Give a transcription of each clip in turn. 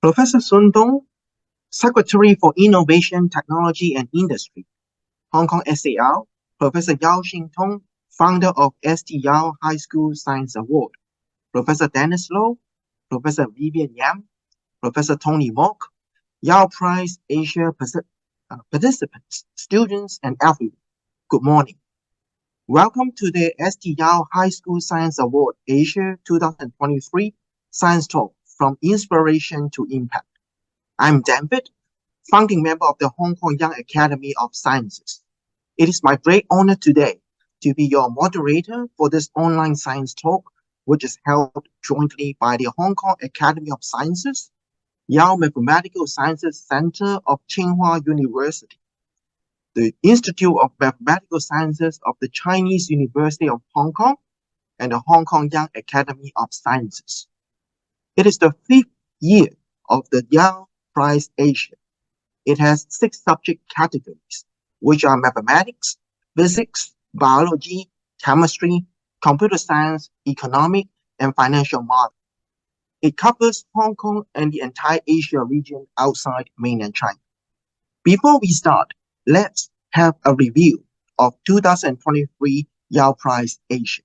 Professor Shing-Tung, Secretary for Innovation, Technology and Industry, Hong Kong SAR, Professor Shing-Tung, founder of St. Yao High School Science Award, Professor Dennis Low, Professor Vivian Yam, Professor Tony Mok, Yao Prize Asia participants, students, and everyone. Good morning. Welcome to the St. Yao High School Science Award Asia 2023 Science Talk from Inspiration to Impact. I'm Denvid, founding member of the Hong Kong Young Academy of Sciences. It is my great honor today to be your moderator for this online science talk, which is held jointly by the Hong Kong Academy of Sciences, Yao Mathematical Sciences Center of Tsinghua University, the Institute of Mathematical Sciences of the Chinese University of Hong Kong, and the Hong Kong Young Academy of Sciences. It is the 5th year of the Yao Prize Asia. It has 6 subject categories, which are mathematics, physics, biology, chemistry, computer science, economic, and financial modeling. It covers Hong Kong and the entire Asia region outside mainland China. Before we start, let's have a review of 2023 Yao Prize Asia.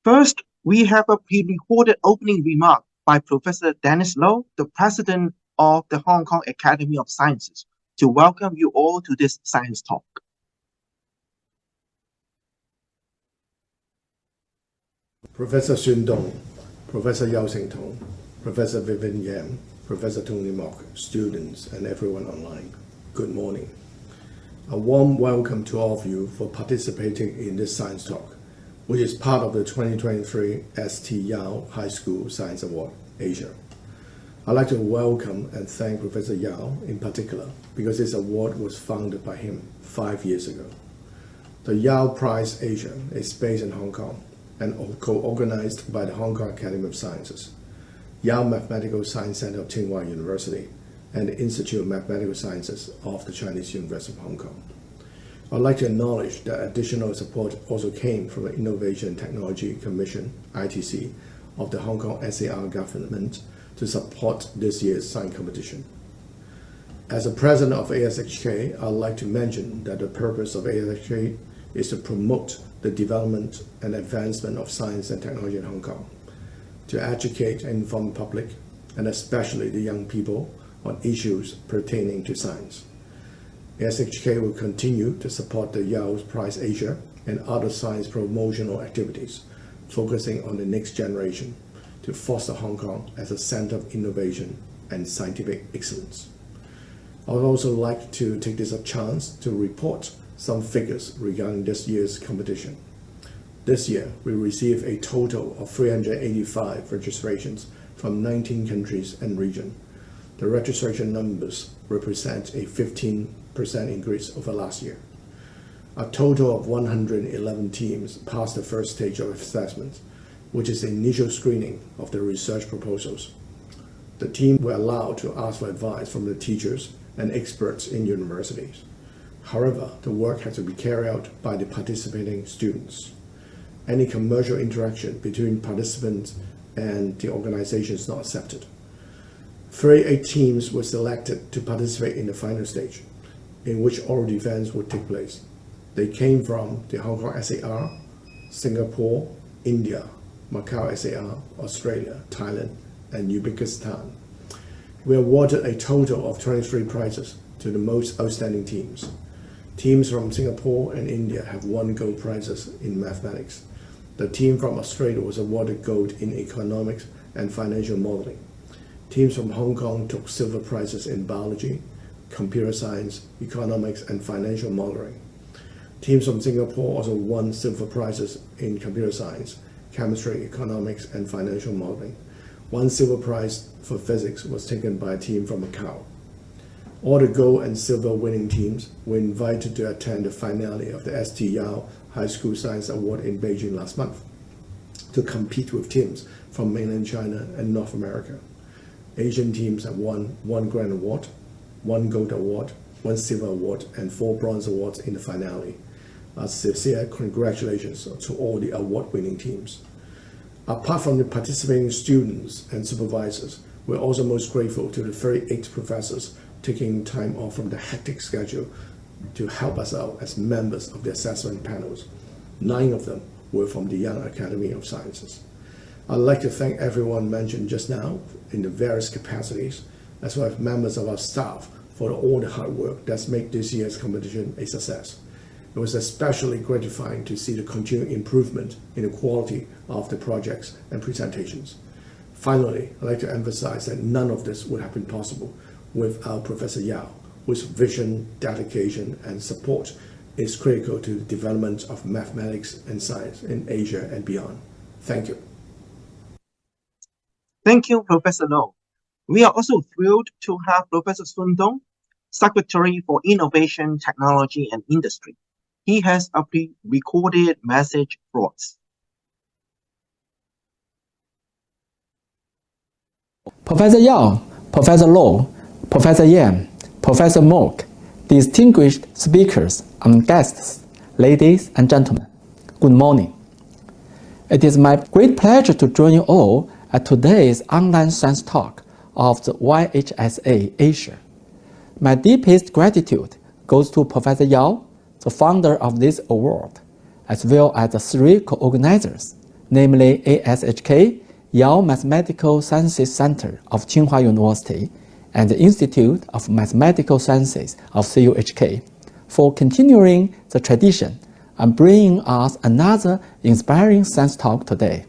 First, we have a pre-recorded opening remark by Professor Dennis Low, the President of the Hong Kong Academy of Sciences, to welcome you all to this science talk. Professor Shing-Tung, Professor Shing-Tung, Professor Vivian Yam, Professor Tony Mok, students, and everyone online, good morning. A warm welcome to all of you for participating in this science talk, which is part of the 2023 St. Yao High School Science Award Asia. I'd like to welcome and thank Professor Yao in particular because this award was founded by him 5 years ago. The Yao Prize Asia is based in Hong Kong and co-organized by the Hong Kong Academy of Sciences, Yao Mathematical Science Center of Tsinghua University, and the Institute of Mathematical Sciences of the Chinese University of Hong Kong. I'd like to acknowledge that additional support also came from the Innovation and Technology Commission, ITC, of the Hong Kong SAR government to support this year's science competition. As the president of ASHK, I'd like to mention that the purpose of ASHK is to promote the development and advancement of science and technology in Hong Kong, to educate and inform the public, and especially the young people, on issues pertaining to science. SHK will continue to support the YOW Prize Asia and other science promotional activities, focusing on the next generation to foster Hong Kong as a center of innovation and scientific excellence. I would also like to take this chance to report some figures regarding this year's competition. This year, we received a total of 385 registrations from 19 countries and regions. The registration numbers represent a 15% increase over last year. A total of 111 teams passed the first stage of assessment, which is the initial screening of the research proposals. The team were allowed to ask for advice from the teachers and experts in universities. However, the work had to be carried out by the participating students. Any commercial interaction between participants and the organization is not accepted. 38 teams were selected to participate in the final stage, in which oral defense would take place. They came from the Hong Kong SAR, Singapore, India, Macau SAR, Australia, Thailand, and Uzbekistan. We awarded a total of 23 prizes to the most outstanding teams. Teams from Singapore and India have won gold prizes in mathematics. The team from Australia was awarded gold in economics and financial modeling. Teams from Hong Kong took silver prizes in biology, computer science, economics, and financial modeling. Teams from Singapore also won silver prizes in computer science, chemistry, economics, and financial modeling. One silver prize for physics was taken by a team from Macau. All the gold and silver winning teams were invited to attend the finale of the ST Yao High School Science Award in Beijing last month to compete with teams from mainland China and North America. Asian teams have won 1 grand award, 1 gold award, 1 silver award, and 4 bronze awards in the finale. A sincere congratulations to all the award-winning teams. Apart from the participating students and supervisors, we're also most grateful to the 38 professors taking time off from the hectic schedule to help us out as members of the assessment panels. 9 of them were from the Young Academy of Sciences. I'd like to thank everyone mentioned just now in the various capacities, as well as members of our staff for all the hard work that's made this year's competition a success. It was especially gratifying to see the continued improvement in the quality of the projects and presentations. Finally, I'd like to emphasize that none of this would have been possible without Professor Yao, whose vision, dedication, and support is critical to the development of mathematics and science in Asia and beyond. Thank you. Thank you, Professor Low. We are also thrilled to have Professor Shing-Tung, Secretary for Innovation, Technology and Industry. He has a pre-recorded message for us. Professor Yao, Professor Low, Professor Yan, Professor Mok, distinguished speakers and guests, ladies and gentlemen, good morning. It is my great pleasure to join you all at today's online science talk of the YHSA Asia. My deepest gratitude goes to Professor Yao, the founder of this award, as well as the 3 co-organizers, namely ASHK, Yao Mathematical Sciences Center of Tsinghua University, and the Institute of Mathematical Sciences of CUHK, for continuing the tradition and bringing us another inspiring science talk today.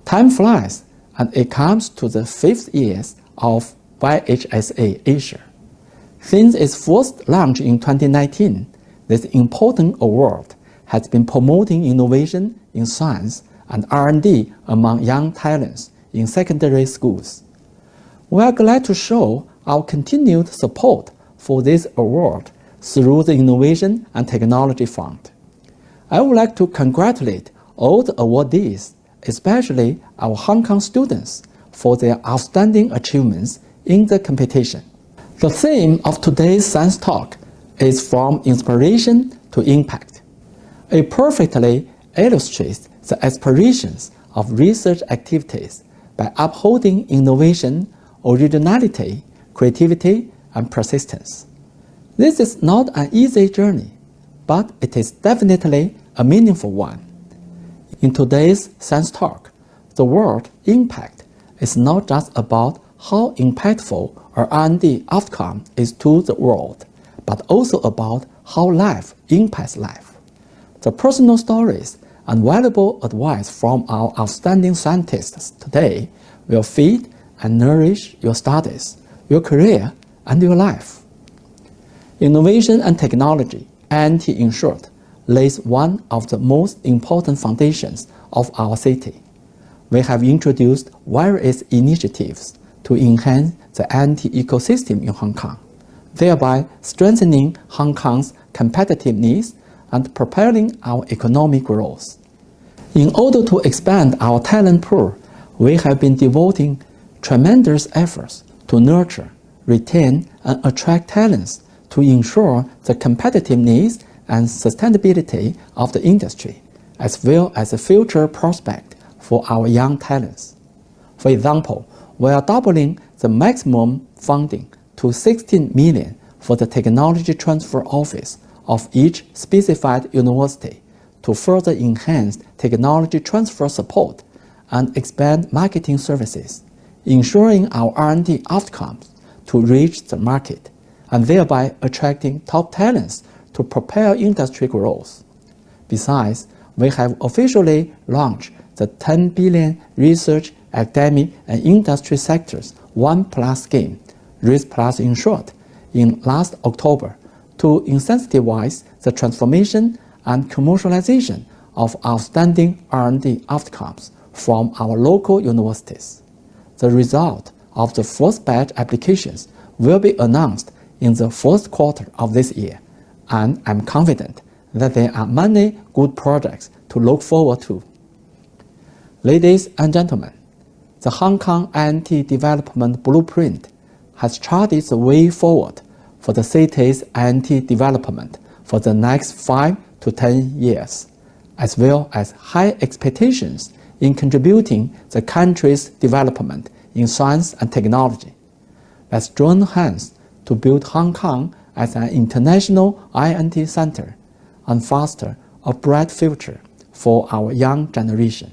Time flies, and it comes to the 5th year of YHSA Asia. Since its first launch in 2019, this important award has been promoting innovation in science and R&D among young talents in secondary schools. We are glad to show our continued support for this award through the Innovation and Technology Fund. I would like to congratulate all the awardees, especially our Hong Kong students, for their outstanding achievements in the competition. The theme of today's science talk is From Inspiration to Impact. It perfectly illustrates the aspirations of research activities by upholding innovation, originality, creativity, and persistence. This is not an easy journey, but it is definitely a meaningful one. In today's science talk, the word impact is not just about how impactful our R&D outcome is to the world, but also about how life impacts life. The personal stories and valuable advice from our outstanding scientists today will feed and nourish your studies, your career, and your life. Innovation and technology, INT in short, lays one of the most important foundations of our city. We have introduced various initiatives to enhance the INT ecosystem in Hong Kong, thereby strengthening Hong Kong's competitiveness and propelling our economic growth. In order to expand our talent pool, we have been devoting tremendous efforts to nurture, retain, and attract talents to ensure the competitiveness and sustainability of the industry, as well as the future prospect for our young talents. For example, we are doubling the maximum funding to 16 million for the Technology Transfer Office of each specified university to further enhance technology transfer support and expand marketing services, ensuring our R&D outcomes to reach the market and thereby attracting top talents to propel industry growth. Besides, we have officially launched the 10 billion research, academic, and industry sectors 1+ scheme, RIS+ in short, in last October to incentivize the transformation and commercialization of outstanding R&D outcomes from our local universities. The result of the first batch applications will be announced in the first quarter of this year, and I'm confident that there are many good projects to look forward to. Ladies and gentlemen, the Hong Kong INT Development Blueprint has charted the way forward for the city's INT development for the next 5 to 10 years, as well as high expectations in contributing the country's development in science and technology. Let's join hands to build Hong Kong as an international INT center and foster a bright future for our young generation.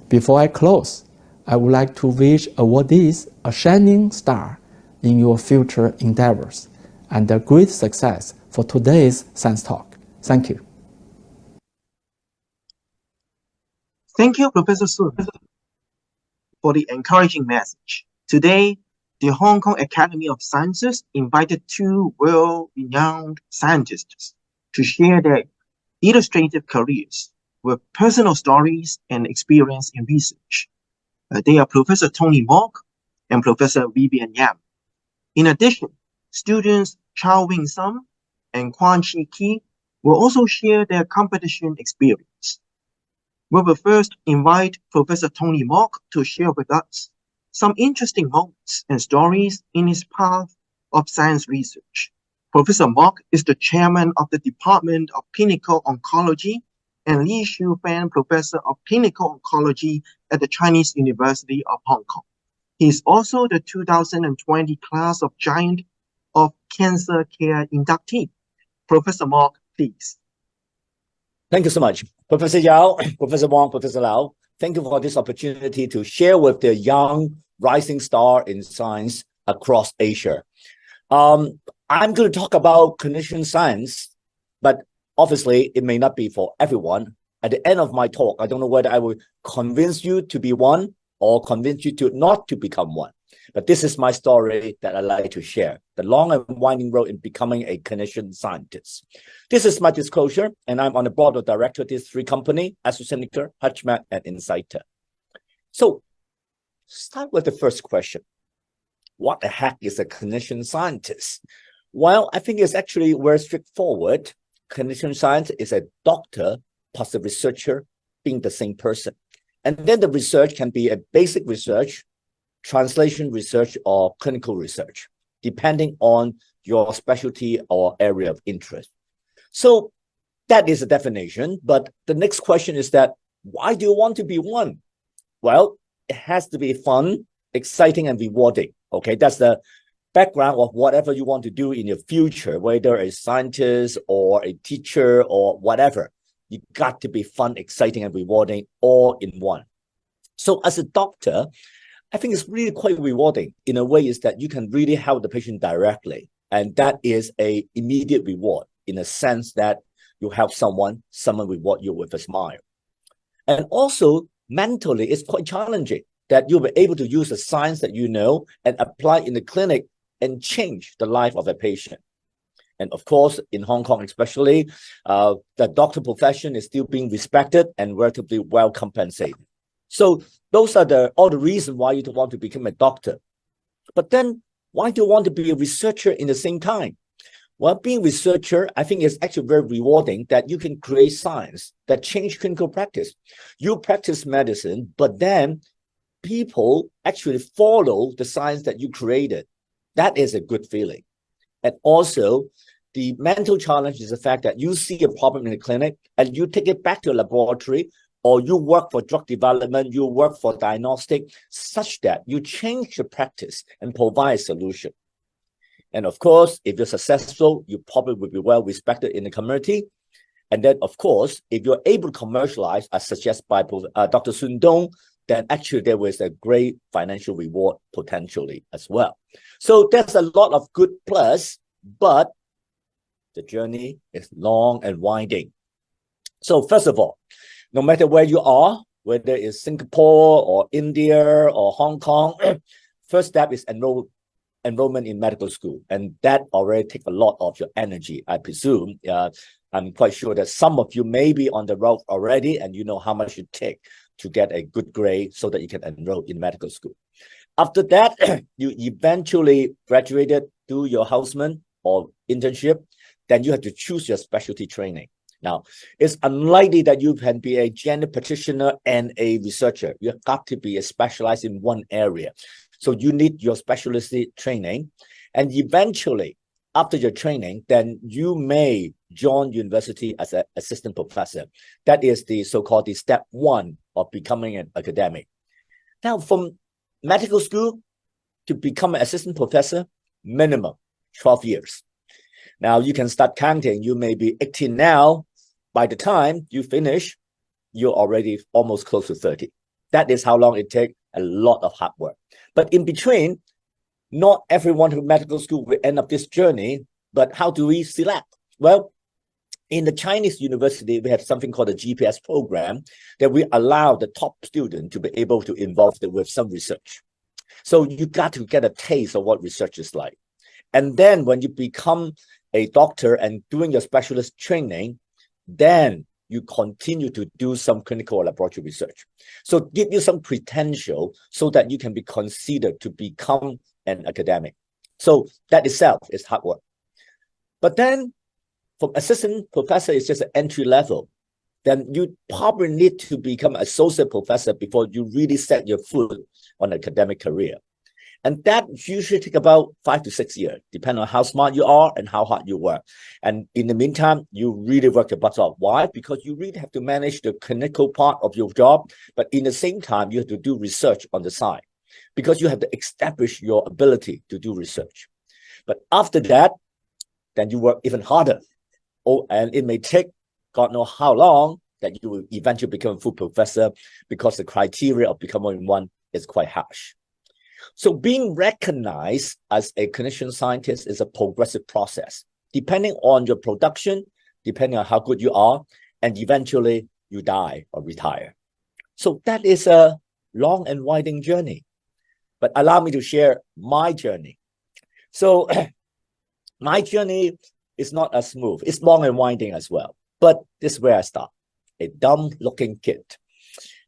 Before I close, I would like to wish awardees a shining star in your future endeavors and a great success for today's Science Talk. Thank you. Thank you, Professor Sun, for the encouraging message. Today, the Hong Kong Academy of Sciences invited 2 world-renowned scientists to share their illustrative careers with personal stories and experience in research. They are Professor Tony Mok and Professor Vivian Yam. In addition, students Chow Sum and KWAN will also share their competition experience. We will first invite Professor Tony Mok to share with us some interesting moments and stories in his path of science research. Professor Mok is the chairman of the Department of Clinical Oncology and Li Shufan Professor of Clinical Oncology at the Chinese University of Hong Kong. He is also the 2020 Class of Giant of Cancer Care inductee. Professor Mok, please. Thank you so much. Professor Yao, Professor Wong, Professor Lau, thank you for this opportunity to share with the young rising star in science across Asia. I'm going to talk about clinician science, but obviously it may not be for everyone. At the end of my talk, I don't know whether I will convince you to be one or convince you to not to become one. But this is my story that I like to share, the long and winding road in becoming a clinician scientist. This is my disclosure, and I'm on the board of directors of these 3 companies, AstraZeneca, HUTCHMED, and Insighter. So, start with the first question. What the heck is a clinician scientist? Well, I think it's actually very straightforward. Clinician science is a doctor plus a researcher being the same person. And then the research can be a basic research, translation research, or clinical research, depending on your specialty or area of interest. So that is a definition. But the next question is that, why do you want to be one? Well, it has to be fun, exciting, and rewarding. Okay, that's background of whatever you want to do in your future, whether a scientist or a teacher or whatever, you got to be fun, exciting, and rewarding all in one. So as a doctor, I think it's really quite rewarding in a way is that you can really help the patient directly. And that is a immediate reward in a sense that you help someone reward you with a smile. And also mentally, it's quite challenging that you'll be able to use the science that you know and apply in the clinic and change the life of a patient. And of course, in Hong Kong especially, the doctor profession is still being respected and relatively well compensated. So those are all the reasons why you don't want to become a doctor. But then why do you want to be a researcher in the same time? Well, being a researcher, I think is actually very rewarding that you can create science that change clinical practice. You practice medicine, but then people actually follow the science that you created. That is a good feeling. And also, the mental challenge is the fact that you see a problem in the clinic and you take it back to a laboratory, or you work for drug development, you work for diagnostic, such that you change the practice and provide a solution. And of course, if you're successful, you probably will be well respected in the community. And then, of course, if you're able to commercialize, as suggested by Dr. Shing-Tung, then actually there was a great financial reward potentially as well. So there's a lot of good plus, but the journey is long and winding. So first of all, no matter where you are, whether it's Singapore or India or Hong Kong, first step is enrollment in medical school. And that already takes a lot of your energy, I presume. I'm quite sure that some of you may be on the road already and you know how much it takes to get a good grade so that you can enroll in medical school. After that, you eventually graduated, do your houseman or internship, then you have to choose your specialty training. Now, it's unlikely that you can be a general practitioner and a researcher. You have got to be specialized in one area. So you need your specialty training. And eventually, after your training, then you may join university as an assistant professor. That is the so-called the step one of becoming an academic. Now, from medical school to become an assistant professor, minimum 12 years. Now, you can start counting. You may be 18 now. By the time you finish, you're already almost close to 30. That is how long it takes, a lot of hard work. But in between, not everyone who medical school will end up this journey, but how do we select? Well, in the Chinese university, we have something called the GPS program that we allow the top student to be able to involve with some research. So you got to get a taste of what research is like. And then when you become a doctor and doing your specialist training, then you continue to do some clinical laboratory research. So give you some potential so that you can be considered to become an academic. So that itself is hard work. But then from assistant professor is just an entry level. Then you probably need to become associate professor before you really set your foot on an academic career. And that usually takes about 5 to 6 years, depending on how smart you are and how hard you work. And in the meantime, you really work your butt off. Why? Because you really have to manage the clinical part of your job, but in the same time, you have to do research on the side because you have to establish your ability to do research. But after that, then you work even harder. Oh, and it may take God knows how long that you will eventually become a full professor because the criteria of becoming one is quite harsh. So being recognized as a clinician scientist is a progressive process, depending on your production, depending on how good you are, and eventually you die or retire. So that is a long and winding journey. But allow me to share my journey. So my journey is not as smooth. It's long and winding as well. But this is where I start, a dumb-looking kid.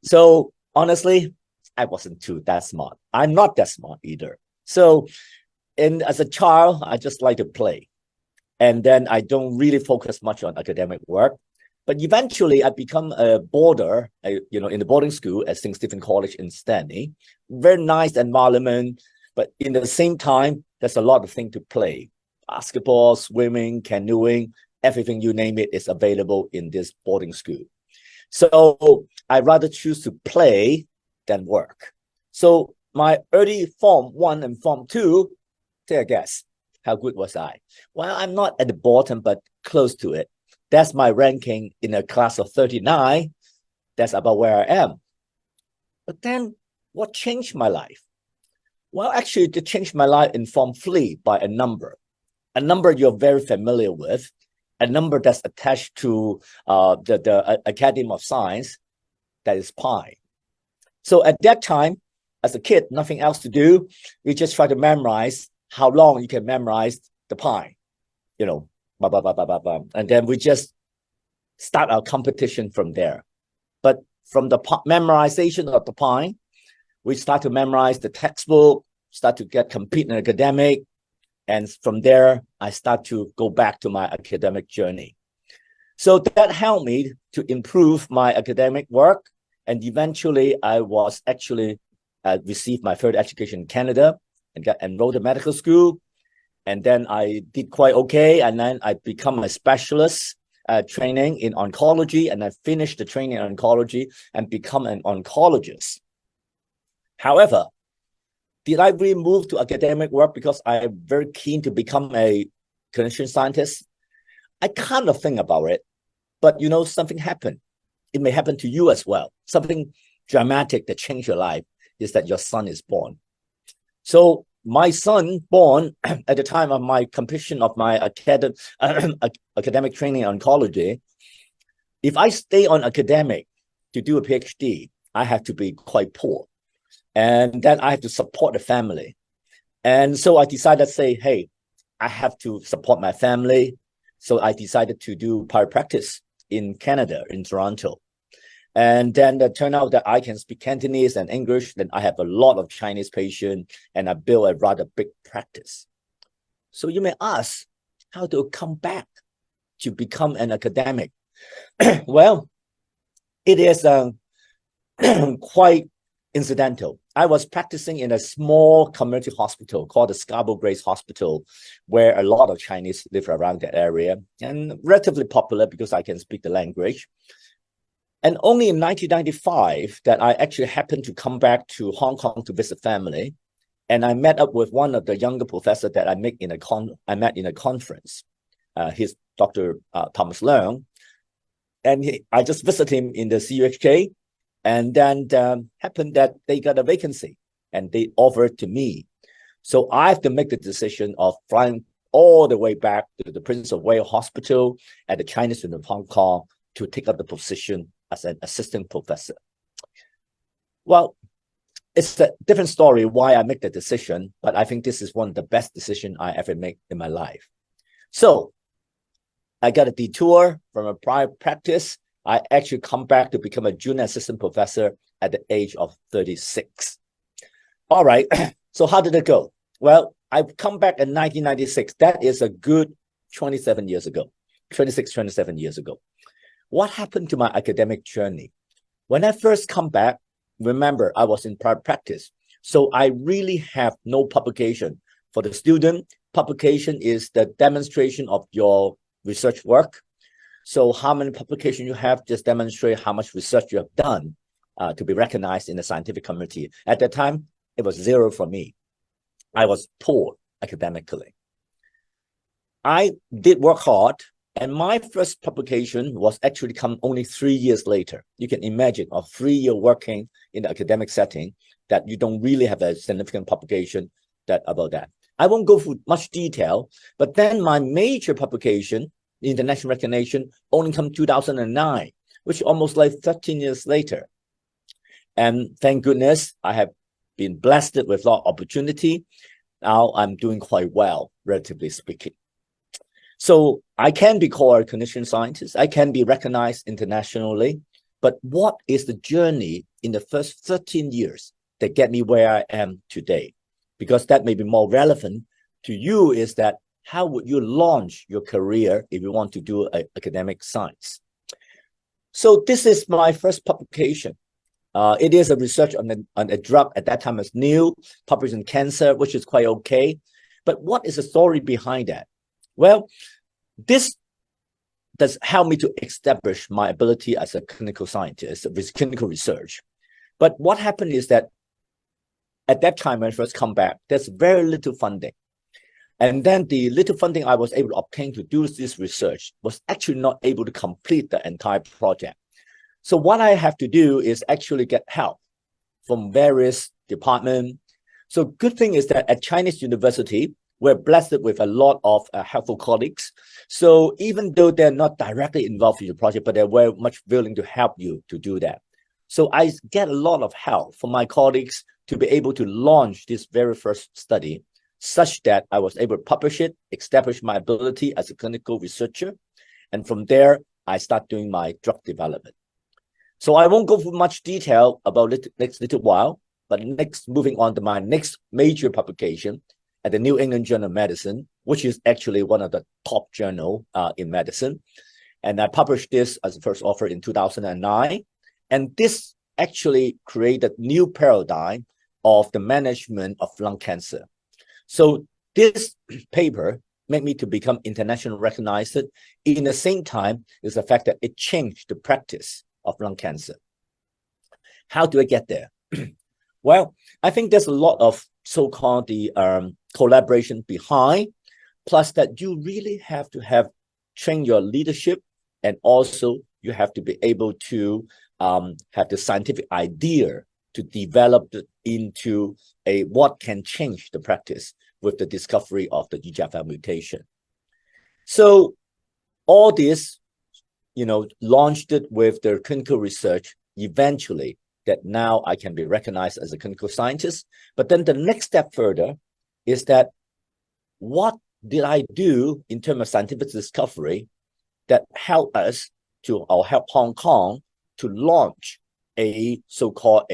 So honestly, I wasn't that smart. I'm not that smart either. So as a child, I just like to play. And then I don't really focus much on academic work. But eventually, I become a boarder, in the boarding school at St. Stephen College in Stanley. Very nice environment. But in the same time, there's a lot of things to play. Basketball, swimming, canoeing, everything you name it is available in this boarding school. So I rather choose to play than work. So my early Form 1 and Form 2 Take a guess. How good was I? Well, I'm not at the bottom, but close to it. That's my ranking in a class of 39. That's about where I am. But then what changed my life? Well, actually, to change my life in Form 3 by a number you're very familiar with, a number that's attached to the Academy of Science, that is pi. So at that time, as a kid, nothing else to do. We just try to memorize how long you can memorize the pi, you know, blah, blah, blah, blah, blah, blah. And then we just start our competition from there. But from the memorization of the pi, we start to memorize the textbook, start to compete in academic. And from there, I start to go back to my academic journey. So that helped me to improve my academic work. And eventually, I was actually received my further education in Canada and got enrolled in medical school. And then I did quite okay. And then I become a specialist training in oncology. And I finished the training in oncology and become an oncologist. However, did I really move to academic work because I'm very keen to become a clinician scientist? I kind of think about it, but you know, something happened. It may happen to you as well. Something dramatic that changed your life is that your son is born. So my son born at the time of my completion of my academic training in oncology. If I stay on academic to do a PhD, I have to be quite poor. And then I have to support the family. And so I decided to say, hey, I have to support my family. So I decided to do private practice in Canada, in Toronto. And then it turned out that I can speak Cantonese and English. Then I have a lot of Chinese patients, and I built a rather big practice. So you may ask, how to come back to become an academic? Well, it is quite incidental. I was practicing in a small community hospital called the Scarborough Grace Hospital, where a lot of Chinese live around that area and relatively popular because I can speak the language. And only in 1995 that I actually happened to come back to Hong Kong to visit family. And I met up with one of the younger professors that I met in a conference. He's Dr. Thomas Leung. And I just visited him in the CUHK. And then happened that they got a vacancy and they offered to me. So I have to make the decision of flying all the way back to the Prince of Wales Hospital at the Chinese University of Hong Kong to take up the position as an assistant professor. Well, it's a different story why I make the decision, but I think this is one of the best decisions I ever made in my life. So I got a detour from a private practice. I actually come back to become a junior assistant professor at the age of 36. All right, so how did it go? Well, I've come back in 1996. That is a good 27 years ago. What happened to my academic journey? When I first come back, remember, I was in private practice. So I really have no publication. For the student, publication is the demonstration of your research work. So how many publications you have just demonstrate how much research you have done to be recognized in the scientific community. At that time, it was zero for me. I was poor academically. I did work hard, and my first publication was actually come only 3 years later. You can imagine a 3-year working in the academic setting that you don't really have a significant publication about that. I won't go through much detail, but then my major publication, international recognition, only come 2009, which almost like 13 years later. And thank goodness I have been blessed with a lot of opportunity. Now I'm doing quite well, relatively speaking. So I can be called a clinician scientist. I can be recognized internationally. But what is the journey in the first 13 years that get me where I am today? Because that may be more relevant to you is that how would you launch your career if you want to do academic science? So this is my first publication. It is a research on a drug at that time as new, published in Cancer, which is quite okay. But what is the story behind that? Well, this does help me to establish my ability as a clinical scientist with clinical research. But what happened is that at that time when I first come back, there's very little funding. And then the little funding I was able to obtain to do this research was actually not able to complete the entire project. So what I have to do is actually get help from various departments. So good thing is that at Chinese University, we're blessed with a lot of helpful colleagues. So even though they're not directly involved in the project, but they're very much willing to help you to do that. So I get a lot of help from my colleagues to be able to launch this very first study, such that I was able to publish it, establish my ability as a clinical researcher. And from there, I start doing my drug development. So I won't go through much detail about it next little while, but moving on to my next major publication at the New England Journal of Medicine, which is actually one of the top journal in medicine. And I published this as a first author in 2009. And this actually created new paradigm of the management of lung cancer. So this paper made me to become internationally recognized. In the same time, is the fact that it changed the practice of lung cancer. How do I get there? Well, I think there's a lot of so-called the collaboration behind, plus that you really have to train your leadership, and also you have to be able to have the scientific idea to develop it into what can change the practice with the discovery of the EGFR mutation. So all this, launched it with their clinical research, eventually that now I can be recognized as a clinical scientist. But then the next step further is that what did I do in terms of scientific discovery that helped us to, or help Hong Kong to launch a so-called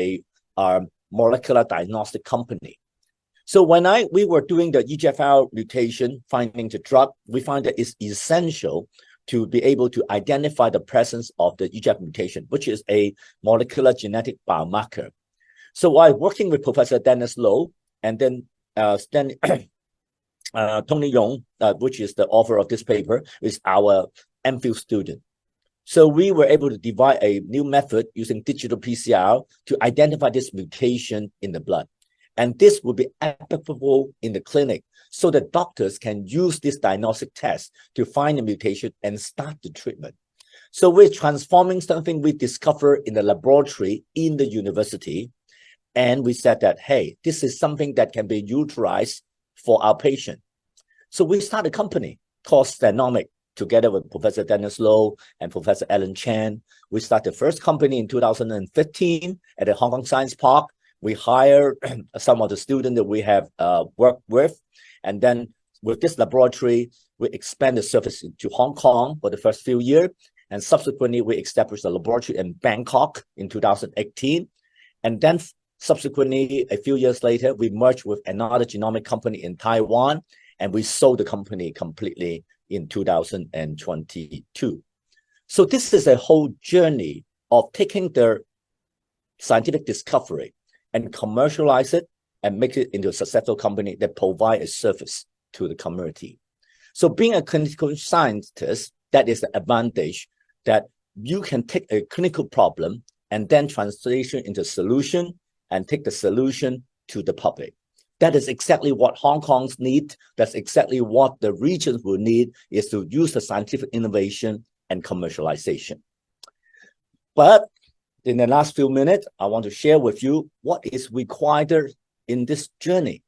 molecular diagnostic company. So when we were doing the EGFR mutation, finding the drug, we find that it's essential to be able to identify the presence of the EGFR mutation, which is a molecular genetic biomarker. So while working with Professor Dennis Low, and then Tony Yong, which is the author of this paper, is our MPhil student. So we were able to devise a new method using digital PCR to identify this mutation in the blood. And this will be applicable in the clinic so that doctors can use this diagnostic test to find the mutation and start the treatment. So we're transforming something we discovered in the laboratory in the university. And we said that, hey, this is something that can be utilized for our patient. So we started a company called Stenomic, together with Professor Dennis Low and Professor Alan Chan. We started the first company in 2015 at the Hong Kong Science Park. We hired some of the students that we have worked with. And then with this laboratory, we expanded the service to Hong Kong for the first few years. And subsequently, we established a laboratory in Bangkok in 2018. And then subsequently, a few years later, we merged with another genomic company in Taiwan, and we sold the company completely in 2022. So this is a whole journey of taking their scientific discovery and commercialize it and make it into a successful company that provide a service to the community. So being a clinical scientist, that is the advantage, that you can take a clinical problem and then translation into solution and take the solution to the public. That is exactly what Hong Kong's need. That's exactly what the regions will need, is to use the scientific innovation and commercialization. But in the last few minutes, I want to share with you what is required in this journey.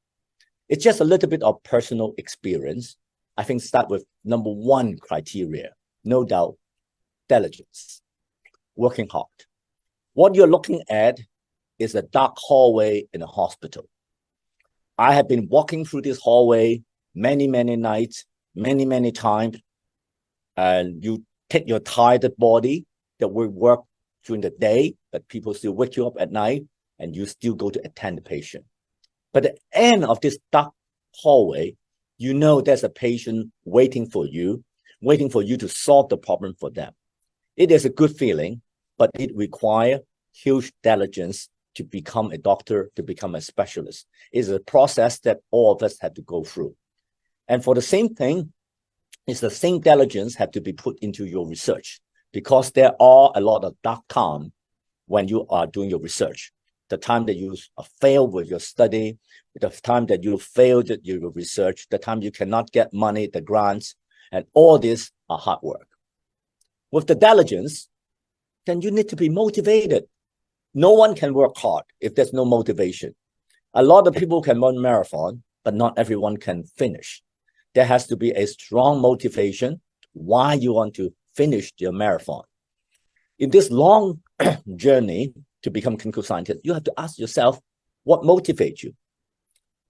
It's just a little bit of personal experience. I think start with number one criteria, no doubt, diligence, working hard. What you're looking at is a dark hallway in a hospital. I have been walking through this hallway many, many nights, many, many times. And you take your tired body that will work during the day, but people still wake you up at night, and you still go to attend the patient. But at the end of this dark hallway, you know there's a patient waiting for you to solve the problem for them. It is a good feeling, but it requires huge diligence to become a doctor, to become a specialist. It's a process that all of us have to go through. And for the same thing, it's the same diligence have to be put into your research, because there are a lot of dark time when you are doing your research. the time that you failed with your study, the time that you failed at your research, the time you cannot get money, the grants, and all this are hard work. With the diligence, then you need to be motivated. No one can work hard if there's no motivation. A lot of people can run marathon, but not everyone can finish. There has to be a strong motivation why you want to finish your marathon. In this long journey to become clinical scientist, you have to ask yourself, what motivates you?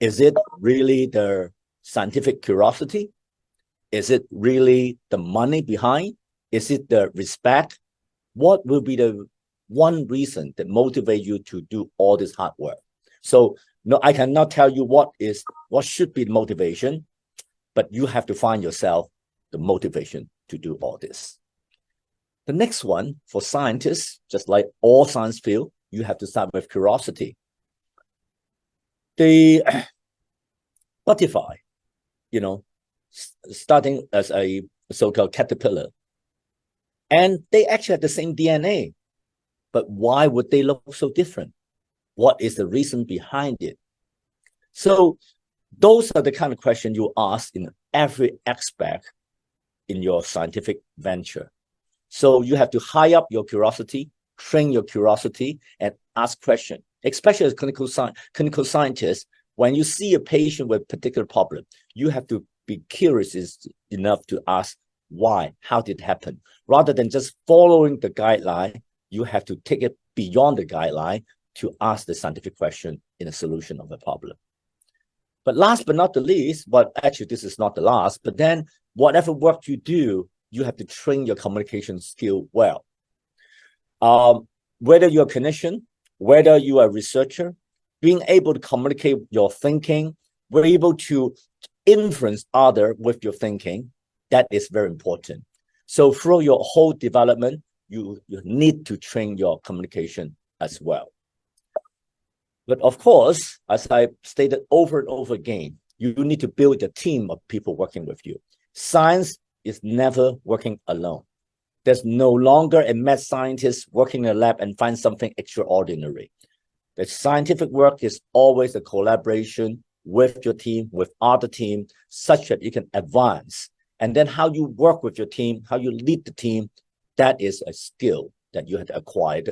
Is it really the scientific curiosity? Is it really the money behind? Is it the respect? What will be the one reason that motivates you to do all this hard work? So no, I cannot tell you what should be the motivation, but you have to find yourself the motivation to do all this. The next one for scientists, just like all science field, you have to start with curiosity. The butterfly, starting as a so-called caterpillar, and they actually have the same DNA, but why would they look so different? What is the reason behind it? So those are the kind of questions you ask in every aspect in your scientific venture. So you have to high up your curiosity, train your curiosity, and ask questions. Especially as clinical scientists, when you see a patient with a particular problem, you have to be curious enough to ask why, how did it happen? Rather than just following the guideline, you have to take it beyond the guideline to ask the scientific question in a solution of a problem. But last but not the least, but actually this is not the last, but then whatever work you do, you have to train your communication skill well. Whether you're a clinician, whether you are a researcher, being able to communicate your thinking, we're able to influence others with your thinking, that is very important. So through your whole development, you need to train your communication as well. But of course, as I stated over and over again, you need to build a team of people working with you. Science is never working alone. There's no longer a mad scientist working in a lab and find something extraordinary. The scientific work is always a collaboration with your team, with other team, such that you can advance. And then how you work with your team, how you lead the team, that is a skill that you had acquired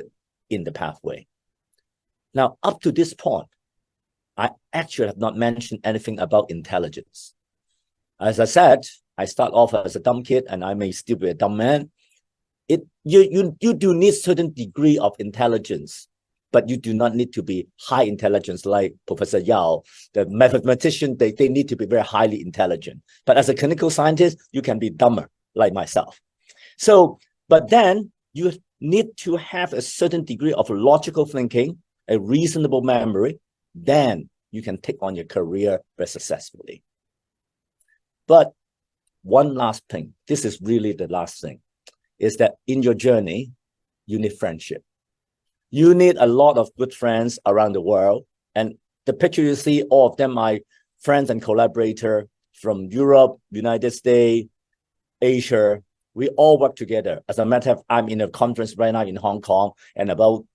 in the pathway. Now, up to this point, I actually have not mentioned anything about intelligence. As I said, I start off as a dumb kid and I may still be a dumb man. You do need certain degree of intelligence, but you do not need to be high intelligence like Professor Yao. The mathematician, they need to be very highly intelligent. But as a clinical scientist, you can be dumber like myself. So, but then you need to have a certain degree of logical thinking, a reasonable memory, then you can take on your career very successfully. But one last thing, this is really the last thing, is that in your journey, you need friendship. You need a lot of good friends around the world. And the picture you see, all of them are friends and collaborators from Europe, United States, Asia. We all work together. As a matter of fact, I'm in a conference right now in Hong Kong, and about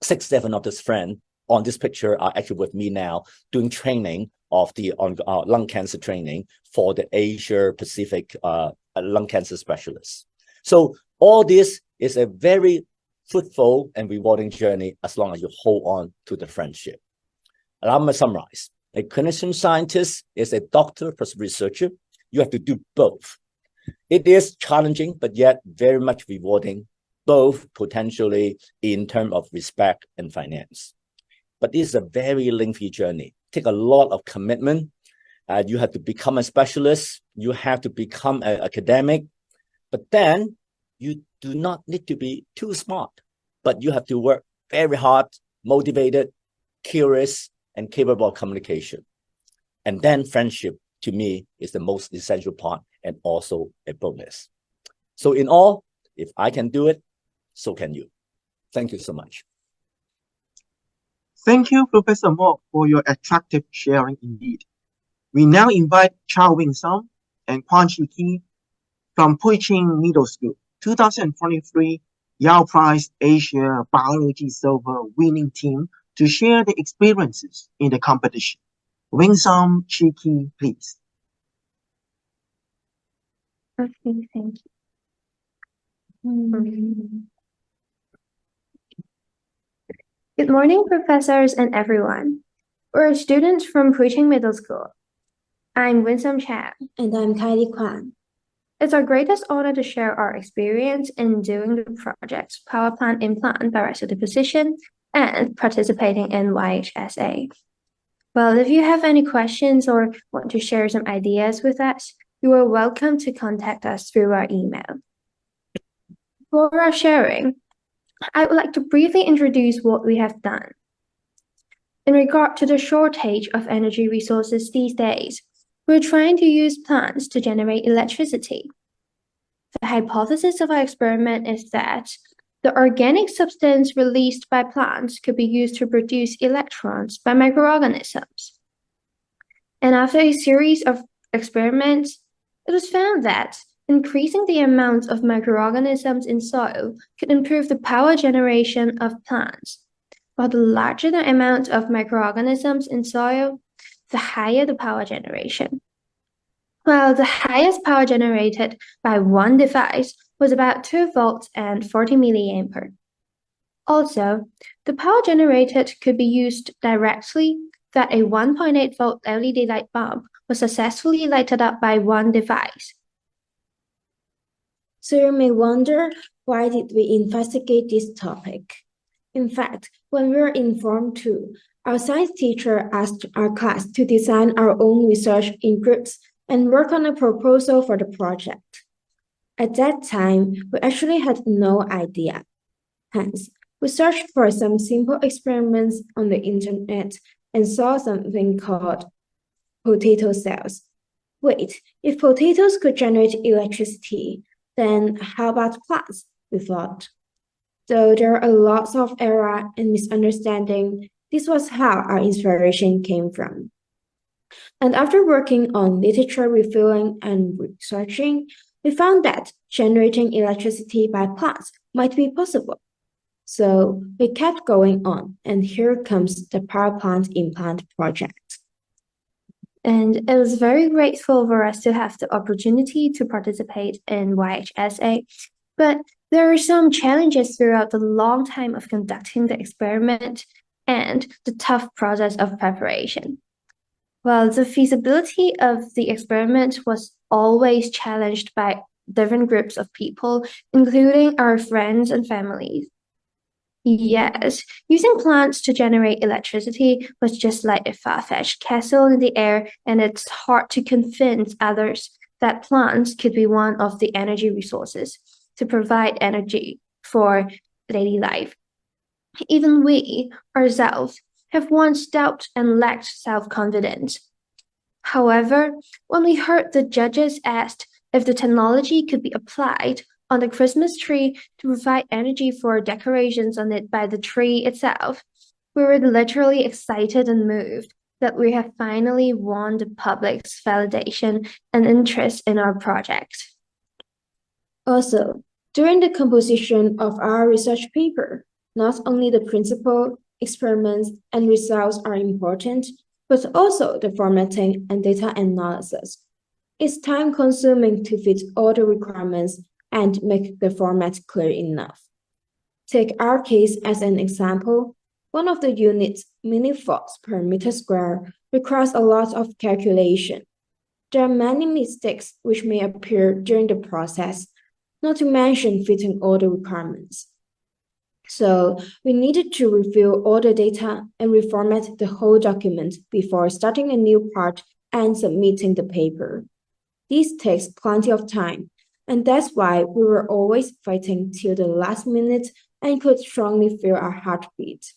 6, 7 of these friends on this picture are actually with me now doing training of the lung cancer training for the Asia Pacific lung cancer specialists. So all this is a very fruitful and rewarding journey as long as you hold on to the friendship. And I'm going to summarize. A clinician scientist is a doctor plus researcher. You have to do both. It is challenging, but yet very much rewarding, both potentially in terms of respect and finance. But it is a very lengthy journey. Take a lot of commitment. You have to become a specialist. You have to become an academic. But then you do not need to be too smart, but you have to work very hard, motivated, curious, and capable of communication. And then friendship, to me, is the most essential part and also a bonus. So in all, if I can do it, so can you. Thank you so much. Thank you, Professor Mo, for your attractive sharing indeed. We now invite Chow Wing-sung and Quan Chi-Ki from Ching Middle School, 2023 Yao Prize Asia Biology Silver winning team to share the experiences in the competition. Winsome Cheeky, please. Okay, thank you. Good morning, professors and everyone. We're students from Ching Middle School. I'm Winsome CHOW. And I'm KWAN. It's our greatest honor to share our experience in doing the project Power Plant Implant Directed Deposition and participating in YHSA. Well, if you have any questions or want to share some ideas with us, you are welcome to contact us through our email. For our sharing, I would like to briefly introduce what we have done. In regard to the shortage of energy resources these days, we're trying to use plants to generate electricity. The hypothesis of our experiment is that the organic substance released by plants could be used to produce electrons by microorganisms. And after a series of experiments, it was found that increasing the amount of microorganisms in soil could improve the power generation of plants. While the larger the amount of microorganisms in soil, the higher the power generation. Well, the highest power generated by one device was about 2 volts and 40 milliampere. Also, the power generated could be used directly that a 1.8 volt LED light bulb was successfully lighted up by one device. So you may wonder, why did we investigate this topic? In fact, when we were in Form 2, our science teacher asked our class to design our own research in groups and work on a proposal for the project. At that time, we actually had no idea. Hence, we searched for some simple experiments on the internet and saw something called potato cells. Wait, if potatoes could generate electricity, then how about plants? We thought. Though there are lots of error and misunderstanding, this was how our inspiration came from. And after working on literature reviewing and researching, we found that generating electricity by plants might be possible. So we kept going on, and here comes the Power Plant Implant project. And it was very grateful for us to have the opportunity to participate in YHSA, but there are some challenges throughout the long time of conducting the experiment and the tough process of preparation. Well, the feasibility of the experiment was always challenged by different groups of people, including our friends and families. Yes, using plants to generate electricity was just like a far-fetched castle in the air, and it's hard to convince others that plants could be one of the energy resources to provide energy for daily life. Even we, ourselves, have once doubted and lacked self-confidence. However, when we heard the judges asked if the technology could be applied on the Christmas tree to provide energy for decorations on it by the tree itself, we were literally excited and moved that we have finally won the public's validation and interest in our project. Also, during the composition of our research paper, not only the principle, experiments, and results are important, but also the formatting and data analysis. It's time-consuming to fit all the requirements and make the format clear enough. Take our case as an example. One of the units, millivolts per meter square, requires a lot of calculation. There are many mistakes which may appear during the process, not to mention fitting all the requirements. So we needed to review all the data and reformat the whole document before starting a new part and submitting the paper. This takes plenty of time, and that's why we were always fighting till the last minute and could strongly feel our heartbeat.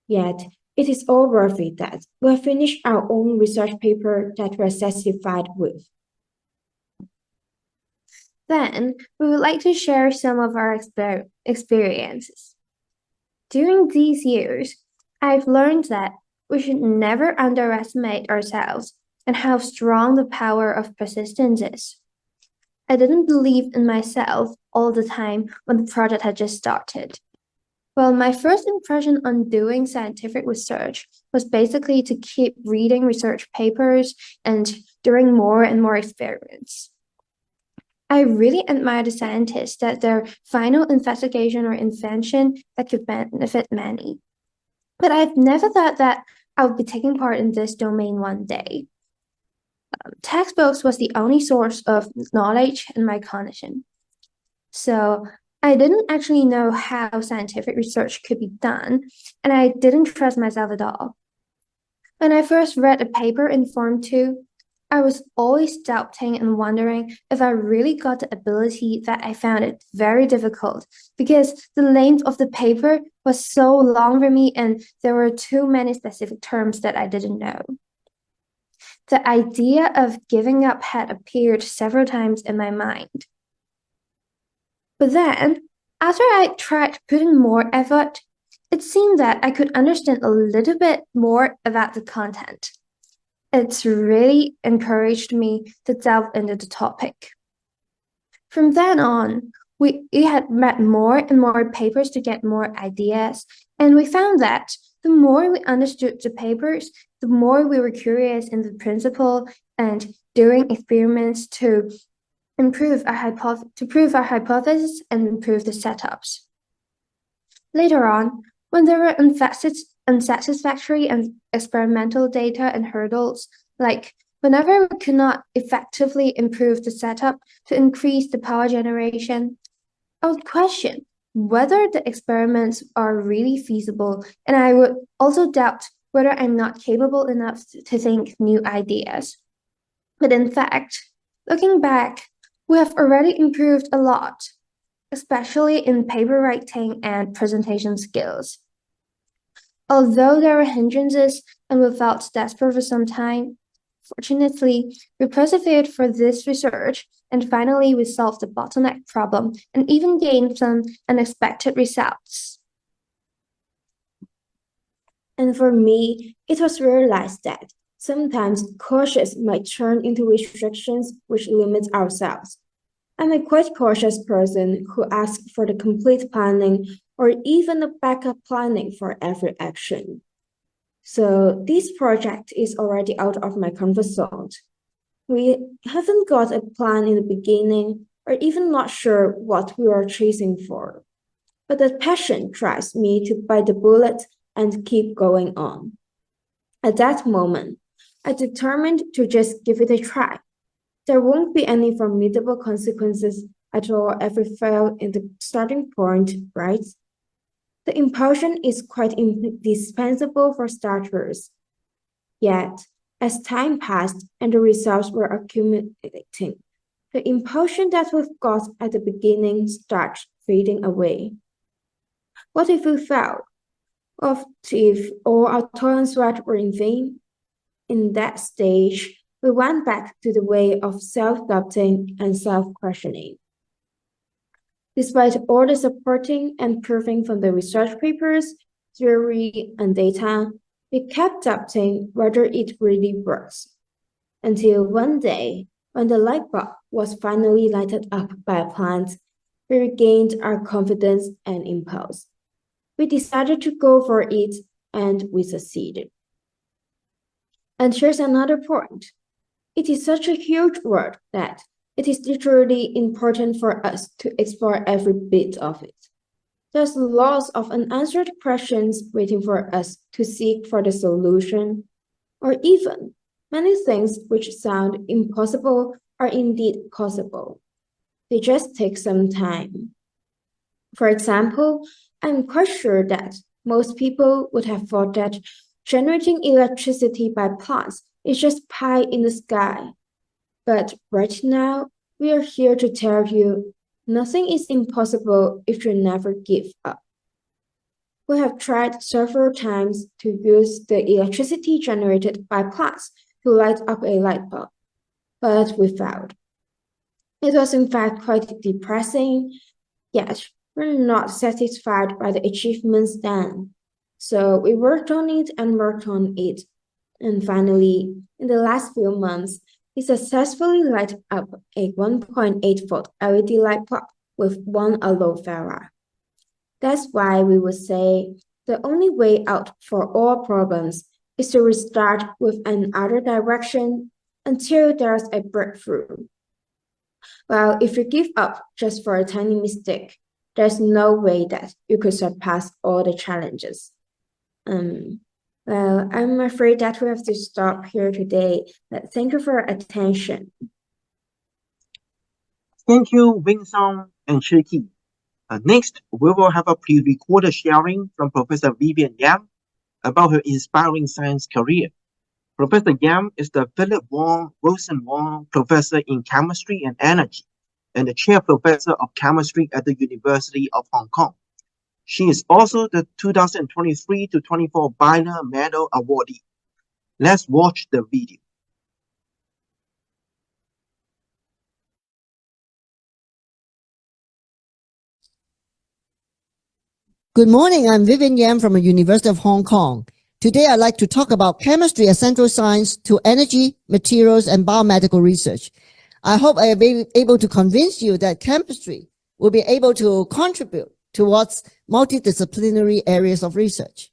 Yet, it is all worth it that we have finished our own research paper that we're satisfied with. Then, we would like to share some of our experiences. During these years, I've learned that we should never underestimate ourselves and how strong the power of persistence is. I didn't believe in myself all the time when the project had just started. Well, my first impression on doing scientific research was basically to keep reading research papers and doing more and more experiments. I really admire the scientists that their final investigation or invention that could benefit many. But I've never thought that I would be taking part in this domain one day. Textbooks was the only source of knowledge in my cognition. So I didn't actually know how scientific research could be done, and I didn't trust myself at all. When I first read a paper in Form 2, I was always doubting and wondering if I really got the ability that I found it very difficult because the length of the paper was so long for me and there were too many specific terms that I didn't know. The idea of giving up had appeared several times in my mind. But then, after I tried putting more effort, it seemed that I could understand a little bit more about the content. It's really encouraged me to delve into the topic. From then on, we had read more and more papers to get more ideas, and we found that the more we understood the papers, the more we were curious in the principle and doing experiments to prove our hypothesis and improve the setups. Later on, when there were unsatisfactory and experimental data and hurdles, like whenever we could not effectively improve the setup to increase the power generation, I would question whether the experiments are really feasible, and I would also doubt whether I'm not capable enough to think new ideas. But in fact, looking back, we have already improved a lot, especially in paper writing and presentation skills. Although there were hindrances and we felt desperate for some time, fortunately, we persevered for this research and finally we solved the bottleneck problem and even gained some unexpected results. And for me, it was realized that sometimes cautious might turn into restrictions which limit ourselves. I'm a quite cautious person who asks for the complete planning or even a backup planning for every action. So this project is already out of my comfort zone. We haven't got a plan in the beginning or even not sure what we are chasing for. But the passion drives me to bite the bullet and keep going on. At that moment, I determined to just give it a try. There won't be any formidable consequences at all if we fail in the starting point, right? The impulsion is quite indispensable for starters. Yet, as time passed and the results were accumulating, the impulsion that we've got at the beginning starts fading away. What if we fail? What if all our toil and sweat were in vain? In that stage, we went back to the way of self-doubting and self-questioning. Despite all the supporting and proving from the research papers, theory, and data, we kept doubting whether it really works. Until one day, when the light bulb was finally lighted up by a plant, we regained our confidence and impulse. We decided to go for it, and we succeeded. And here's another point. It is such a huge world that it is literally important for us to explore every bit of it. There's lots of unanswered questions waiting for us to seek for the solution, or even many things which sound impossible are indeed possible. They just take some time. For example, I'm quite sure that most people would have thought that generating electricity by plants is just pie in the sky. But right now, we are here to tell you nothing is impossible if you never give up. We have tried several times to use the electricity generated by plants to light up a light bulb, but we failed. It was in fact quite depressing, yet we're not satisfied by the achievements then. So we worked on it and worked on it. And finally, in the last few months, we successfully lit up a 1.8 volt LED light bulb with one aloe vera. That's why we would say the only way out for all problems is to restart with another direction until there's a breakthrough. Well, if you give up just for a tiny mistake, there's no way that you could surpass all the challenges. Well, I'm afraid that we have to stop here today. But thank you for your attention. Thank you, Wing-Song and Shih-Ki. Next, we will have a pre-recorded sharing from Professor Vivian Yam about her inspiring science career. Professor Yam is the Philip Wilson Wong Professor in Chemistry and Energy and the Chair Professor of Chemistry at the University of Hong Kong. She is also the 2023-24 Biner Medal awardee. Let's watch the video. Good morning, I'm Vivian Yam from the University of Hong Kong. Today I'd like to talk about chemistry as central science to energy, materials, and biomedical research. I hope I will be able to convince you that chemistry will be able to contribute towards multidisciplinary areas of research.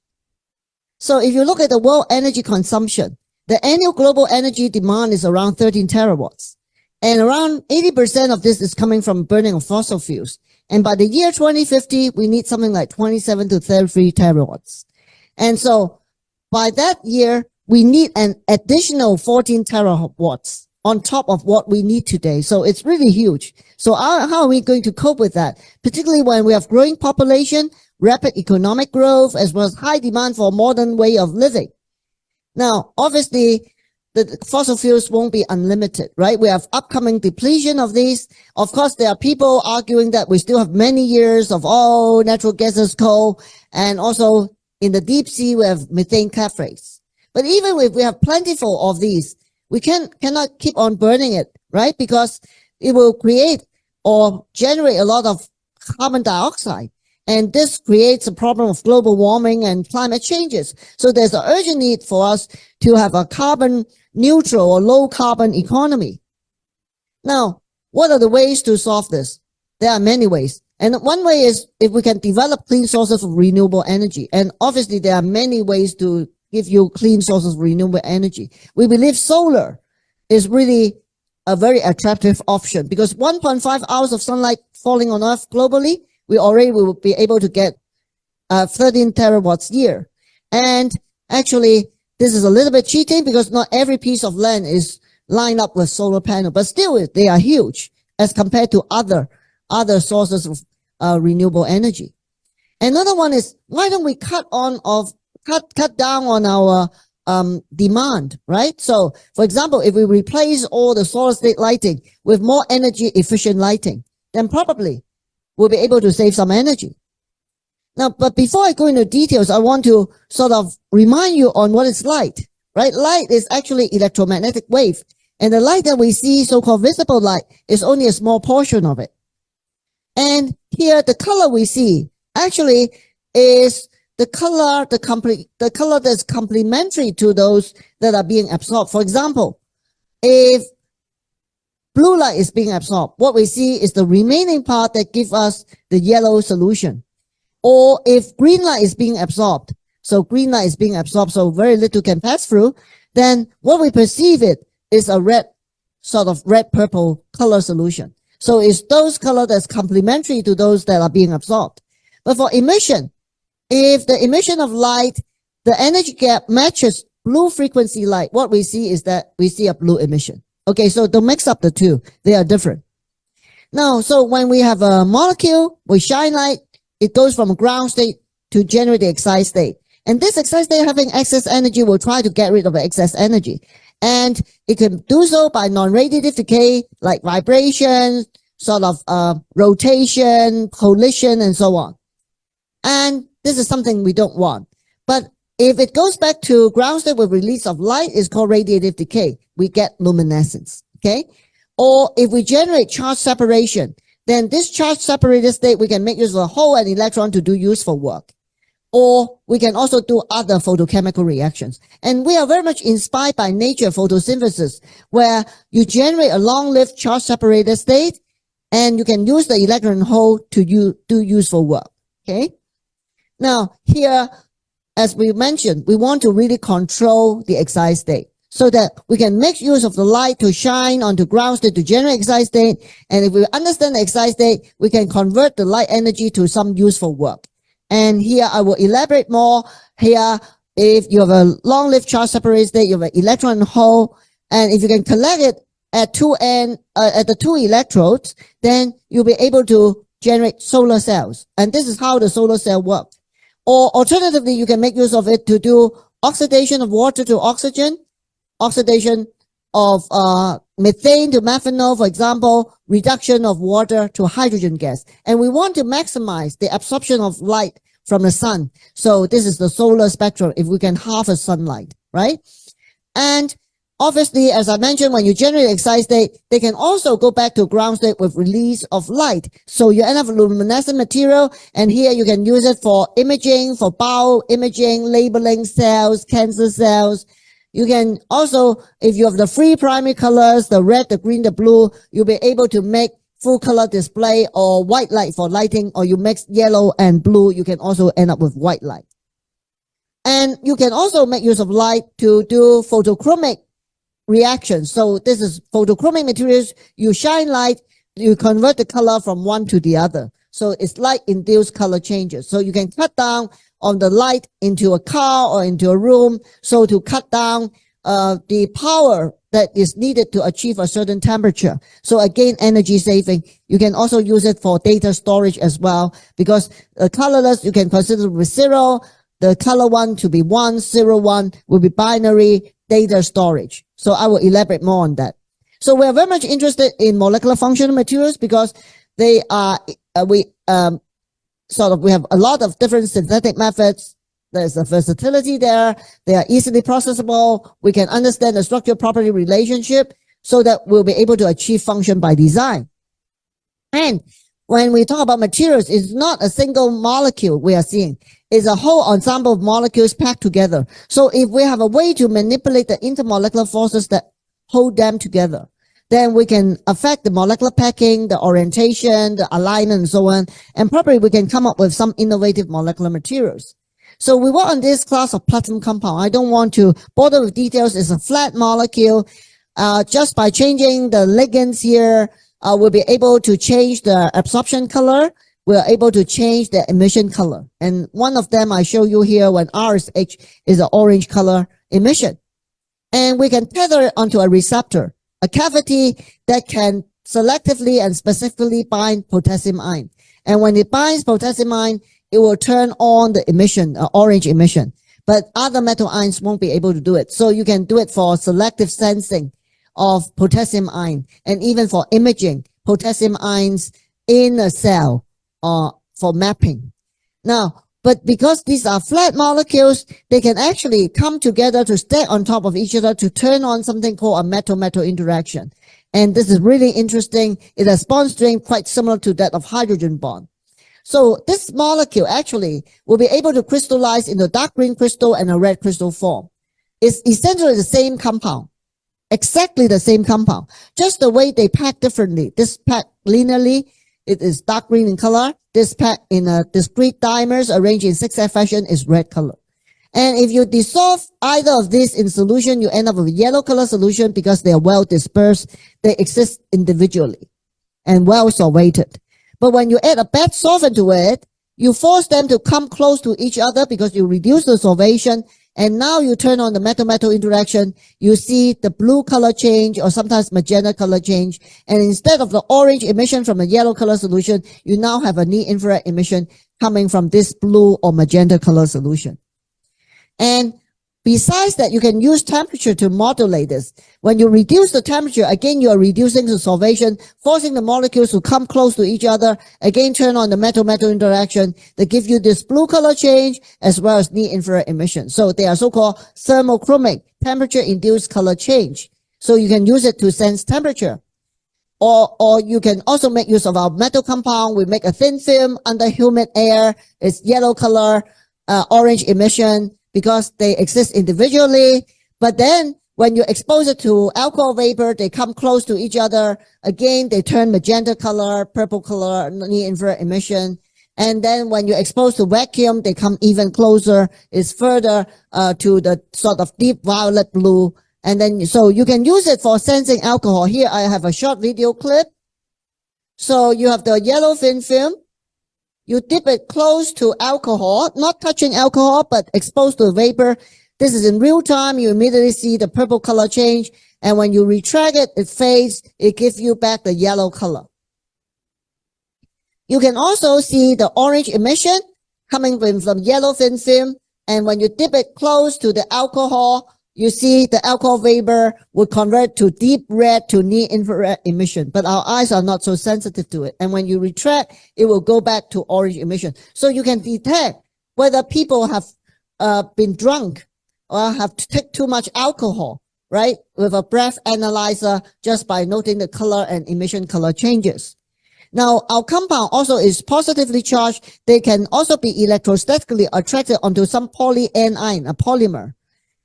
So if you look at the world energy consumption, the annual global energy demand is around 13 terawatts. And around 80% of this is coming from burning of fossil fuels. And by the year 2050, we need something like 27 to 33 terawatts. And so by that year, we need an additional 14 terawatts on top of what we need today. So it's really huge. So how are we going to cope with that? Particularly when we have growing population, rapid economic growth, as well as high demand for a modern way of living. Now, obviously, the fossil fuels won't be unlimited, right? We have upcoming depletion of these. Of course, there are people arguing that we still have many years of all natural gases, coal, and also in the deep sea, we have methane catchphrase. But even if we have plentiful of these, we cannot keep on burning it, right? Because it will create or generate a lot of carbon dioxide. And this creates a problem of global warming and climate changes. So there's an urgent need for us to have a carbon neutral or low carbon economy. Now, what are the ways to solve this? There are many ways. And one way is if we can develop clean sources of renewable energy. And obviously there are many ways to give you clean sources of renewable energy. We believe solar is really a very attractive option because 1.5 hours of sunlight falling on Earth globally, we already will be able to get 13 terawatts a year. And actually, this is a little bit cheating because not every piece of land is lined up with solar panel, but still they are huge as compared to other sources of renewable energy. Another one is why don't we cut down on our demand, right? So, for example, if we replace all the solid state lighting with more energy efficient lighting, then probably we'll be able to save some energy. Now, but before I go into details, I want to sort of remind you on what is light, right? Light is actually electromagnetic wave. And the light that we see, so-called visible light, is only a small portion of it. And here, the color we see actually is the color that's complementary to those that are being absorbed. For example, if blue light is being absorbed, what we see is the remaining part that gives us the yellow solution. Or if green light is being absorbed, so green light is being absorbed, so very little can pass through, then what we perceive it is a sort of red-purple color solution. So it's those colors that's complementary to those that are being absorbed. But for emission, if the emission of light, the energy gap matches blue frequency light, what we see is that we see a blue emission. Okay, so don't mix up the two. They are different. Now, so when we have a molecule with shine light, it goes from ground state to generate the excited state. And this excited state having excess energy will try to get rid of the excess energy. And it can do so by non-radiative decay, like vibration, sort of rotation, collision, and so on. And this is something we don't want. But if it goes back to ground state with release of light, it's called radiative decay. We get luminescence, okay? Or if we generate charge separation, then this charge separated state, we can make use of a hole and electron to do useful work. Or we can also do other photochemical reactions. And we are very much inspired by nature photosynthesis, where you generate a long-lived charge separated state, and you can use the electron hole to do useful work. Okay. Now here, as we mentioned, we want to really control the excited state so that we can make use of the light to shine onto ground state to generate excited state. And if we understand the excited state, we can convert the light energy to some useful work. And here I will elaborate more. Here, if you have a long-lived charge separated state, you have an electron hole, and if you can collect it at the two electrodes, then you'll be able to generate solar cells. And this is how the solar cell works. Or alternatively, you can make use of it to do oxidation of water to oxygen, oxidation of methane to methanol, for example, reduction of water to hydrogen gas. And we want to maximize the absorption of light from the sun. So this is the solar spectrum if we can harvest sunlight, right? And obviously, as I mentioned, when you generate excited state, they can also go back to ground state with release of light. So you end up with luminescent material, and here you can use it for imaging, for bioimaging, labeling cells, cancer cells. You can also, if you have the three primary colors, the red, the green, the blue, you'll be able to make full color display or white light for lighting, or you mix yellow and blue, you can also end up with white light. And you can also make use of light to do photochromic reaction. So this is photochromic materials. You shine light, you convert the color from one to the other. So it's light-induced color changes. So you can cut down on the light into a car or into a room. So to cut down the power that is needed to achieve a certain temperature. So again, energy saving. You can also use it for data storage as well, because colorless you can consider with 0. The color one to be 1, 0, 1 will be binary data storage. So I will elaborate more on that. So we are very much interested in molecular functional materials because they are, we have a lot of different synthetic methods. There's a versatility there. They are easily processable. We can understand the structure property relationship so that we'll be able to achieve function by design. And when we talk about materials, it's not a single molecule we are seeing. It's a whole ensemble of molecules packed together. So if we have a way to manipulate the intermolecular forces that hold them together, then we can affect the molecular packing, the orientation, the alignment, and so on. And probably we can come up with some innovative molecular materials. So we work on this class of platinum compound. I don't want to bother with details. It's a flat molecule. Just by changing the ligands here, we'll be able to change the absorption color. We're able to change the emission color. And one of them I show you here when R is H is an orange color emission. And we can tether it onto a receptor, a cavity that can selectively and specifically bind potassium ion. And when it binds potassium ion, it will turn on the emission, orange emission. But other metal ions won't be able to do it. So you can do it for selective sensing of potassium ion and even for imaging potassium ions in a cell for mapping. Now, but because these are flat molecules, they can actually come together to stack on top of each other to turn on something called a metal-metal interaction. And this is really interesting. It has bond strength quite similar to that of hydrogen bond. So this molecule actually will be able to crystallize into dark green crystal and a red crystal form. It's essentially the same compound, exactly the same compound, just the way they pack differently. This pack linearly, it is dark green in color. This pack in a discrete dimers arranged in zigzag fashion is red color. And if you dissolve either of these in solution, you end up with a yellow color solution because they are well dispersed. They exist individually and well solvated. But when you add a bad solvent to it, you force them to come close to each other because you reduce the solvation. And now you turn on the metal-metal interaction, you see the blue color change or sometimes magenta color change. And instead of the orange emission from a yellow color solution, you now have a near-infrared emission coming from this blue or magenta color solution. And besides that, you can use temperature to modulate this. When you reduce the temperature, again, you are reducing the solvation, forcing the molecules to come close to each other. Again, turn on the metal-metal interaction. They give you this blue color change as well as near-infrared emission. So they are so-called thermochromic, temperature-induced color change. So you can use it to sense temperature. Or you can also make use of our metal compound. We make a thin film under humid air. It's yellow color, orange emission, because they exist individually. But then when you expose it to alcohol vapor, they come close to each other. Again, they turn magenta color, purple color, near-infrared emission. And then when you expose to vacuum, they come even closer. It's further to the sort of deep violet blue. And then, so you can use it for sensing alcohol. Here I have a short video clip. So you have the yellow thin film. You dip it close to alcohol, not touching alcohol, but exposed to vapor. This is in real time. You immediately see the purple color change. And when you retract it, it fades. It gives you back the yellow color. You can also see the orange emission coming from yellow thin film. And when you dip it close to the alcohol, you see the alcohol vapor will convert to deep red to near infrared emission. But our eyes are not so sensitive to it. And when you retract, it will go back to orange emission. So you can detect whether people have been drunk or have taken too much alcohol, right? With a breath analyzer, just by noting the color and emission color changes. Now, our compound also is positively charged. They can also be electrostatically attracted onto some polyanion, a polymer.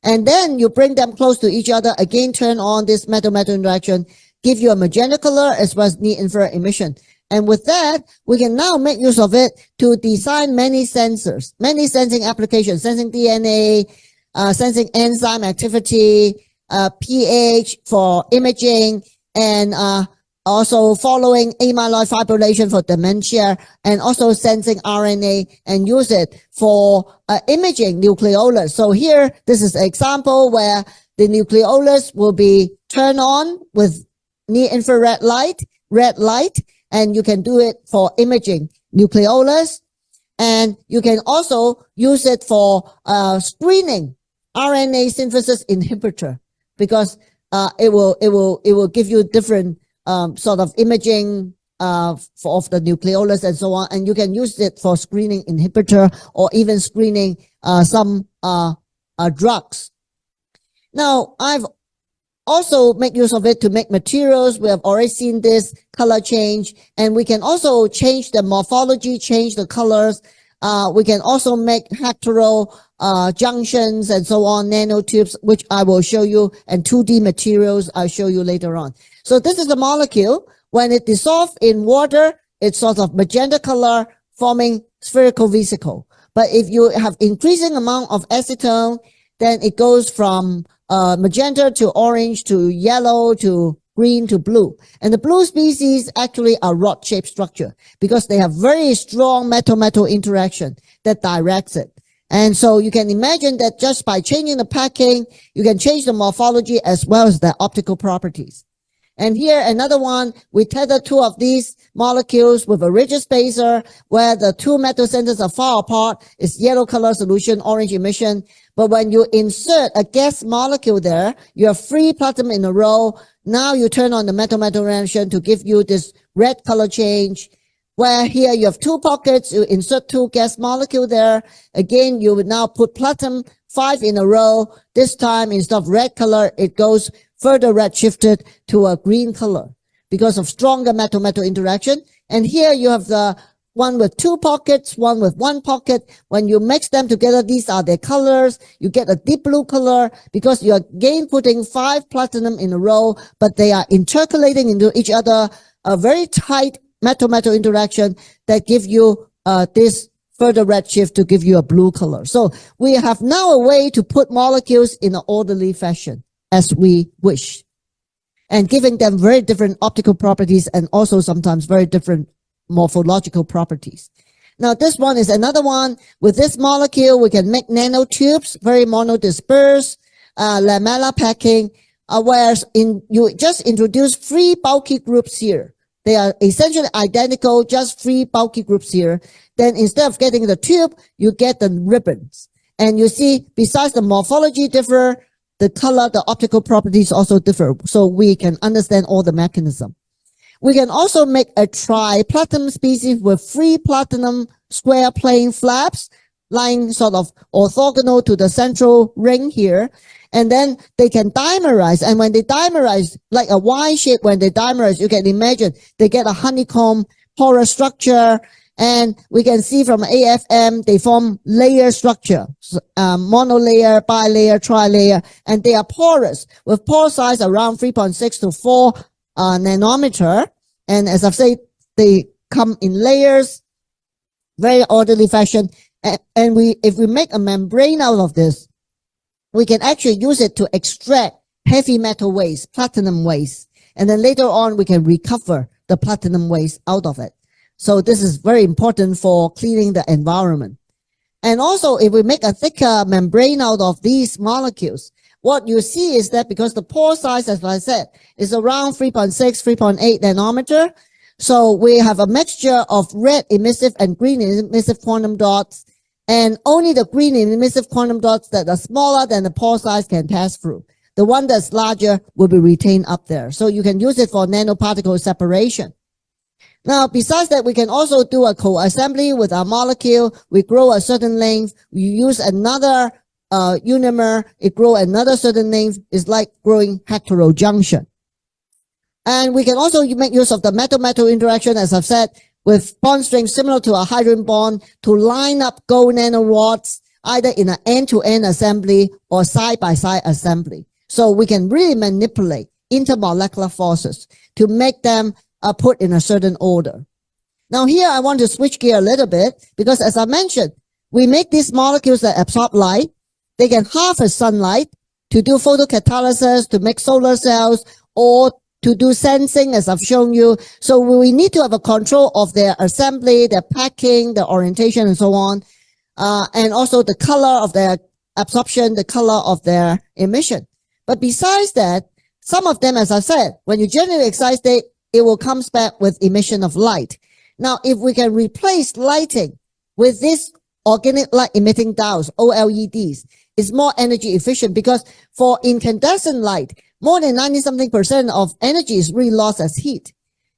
And then you bring them close to each other, again turn on this metal-metal interaction, give you a magenta color as well as near-infrared emission. And with that, we can now make use of it to design many sensors, many sensing applications, sensing DNA, sensing enzyme activity, pH for imaging, and also following amyloid fibrillation for dementia, and also sensing RNA, and use it for imaging nucleolus. So here, this is an example where the nucleolus will be turned on with near-infrared light, red light, and you can do it for imaging nucleolus. And you can also use it for screening RNA synthesis inhibitor, because it will give you different sort of imaging of the nucleolus and so on, and you can use it for screening inhibitor or even screening some drugs. Now, I've also make use of it to make materials. We have already seen this color change, and we can also change the morphology, change the colors. We can also make hetero junctions and so on, nanotubes, which I will show you, and 2D materials I'll show you later on. So this is a molecule. When it dissolves in water, it's sort of magenta color, forming spherical vesicle. But if you have increasing amount of acetone, then it goes from magenta to orange to yellow to green to blue. And the blue species actually are rod-shaped structure because they have very strong metal-metal interaction that directs it. And so you can imagine that just by changing the packing, you can change the morphology as well as the optical properties. And here, another one, we tether two of these molecules with a rigid spacer where the two metal centers are far apart. It's yellow color solution, orange emission. But when you insert a gas molecule there, you have 3 platinum in a row. Now you turn on the metal-metal reaction to give you this red color change, where here you have 2 pockets, you insert 2 gas molecule there. Again, you would now put platinum 5 in a row. This time, instead of red color, it goes further red shifted to a green color because of stronger metal-metal interaction. And here you have the one with 2 pockets, one with 1 pocket. When you mix them together, these are their colors. You get a deep blue color because you're again putting 5 platinum in a row, but they are intercalating into each other, a very tight metal-metal interaction that give you this further red shift to give you a blue color. So we have now a way to put molecules in an orderly fashion as we wish, and giving them very different optical properties and also sometimes very different morphological properties. Now, this one is another one. With this molecule, we can make nanotubes, very monodispersed, lamellar packing, whereas you just introduce 3 bulky groups here. They are essentially identical, just 3 bulky groups here. Then instead of getting the tube, you get the ribbons. And you see, besides the morphology differ, the color, the optical properties also differ. So we can understand all the mechanism. We can also make a tri-platinum species with 3 platinum square plane flaps lying sort of orthogonal to the central ring here. And then they can dimerize. And when they dimerize, like a Y shape, when they dimerize, you can imagine they get a honeycomb porous structure. And we can see from AFM, they form layer structure, monolayer, bilayer, trilayer, and they are porous with pore size around 3.6 to 4 nanometer. And as I've said, they come in layers. very orderly fashion. And if we make a membrane out of this, we can actually use it to extract heavy metal waste, platinum waste. And then later on, we can recover the platinum waste out of it. So this is very important for cleaning the environment. And also, if we make a thicker membrane out of these molecules, what you see is that because the pore size, as I said, is around 3.6, 3.8 nanometer. So we have a mixture of red emissive and green emissive quantum dots. And only the green emissive quantum dots that are smaller than the pore size can pass through. The one that's larger will be retained up there. So you can use it for nanoparticle separation. Now, besides that, we can also do a co-assembly with our molecule. We grow a certain length. We use another unimer. It grow another certain length. It's like growing heterojunction. And we can also make use of the metal-metal interaction, as I've said, with bond strings similar to a hydrogen bond to line up gold nanorods either in an end-to-end assembly or side-by-side assembly. So we can really manipulate intermolecular forces to make them put in a certain order. Now here I want to switch gear a little bit because as I mentioned, we make these molecules that absorb light. They can harvest sunlight to do photocatalysis, to make solar cells, or to do sensing, as I've shown you. So we need to have a control of their assembly, their packing, their orientation, and so on. And also the color of their absorption, the color of their emission. But besides that, some of them, as I said, when you generate excited state, it will come back with emission of light. Now, if we can replace lighting with this organic light emitting diodes, OLEDs, it's more energy efficient because for incandescent light, more than 90-something% of energy is really lost as heat.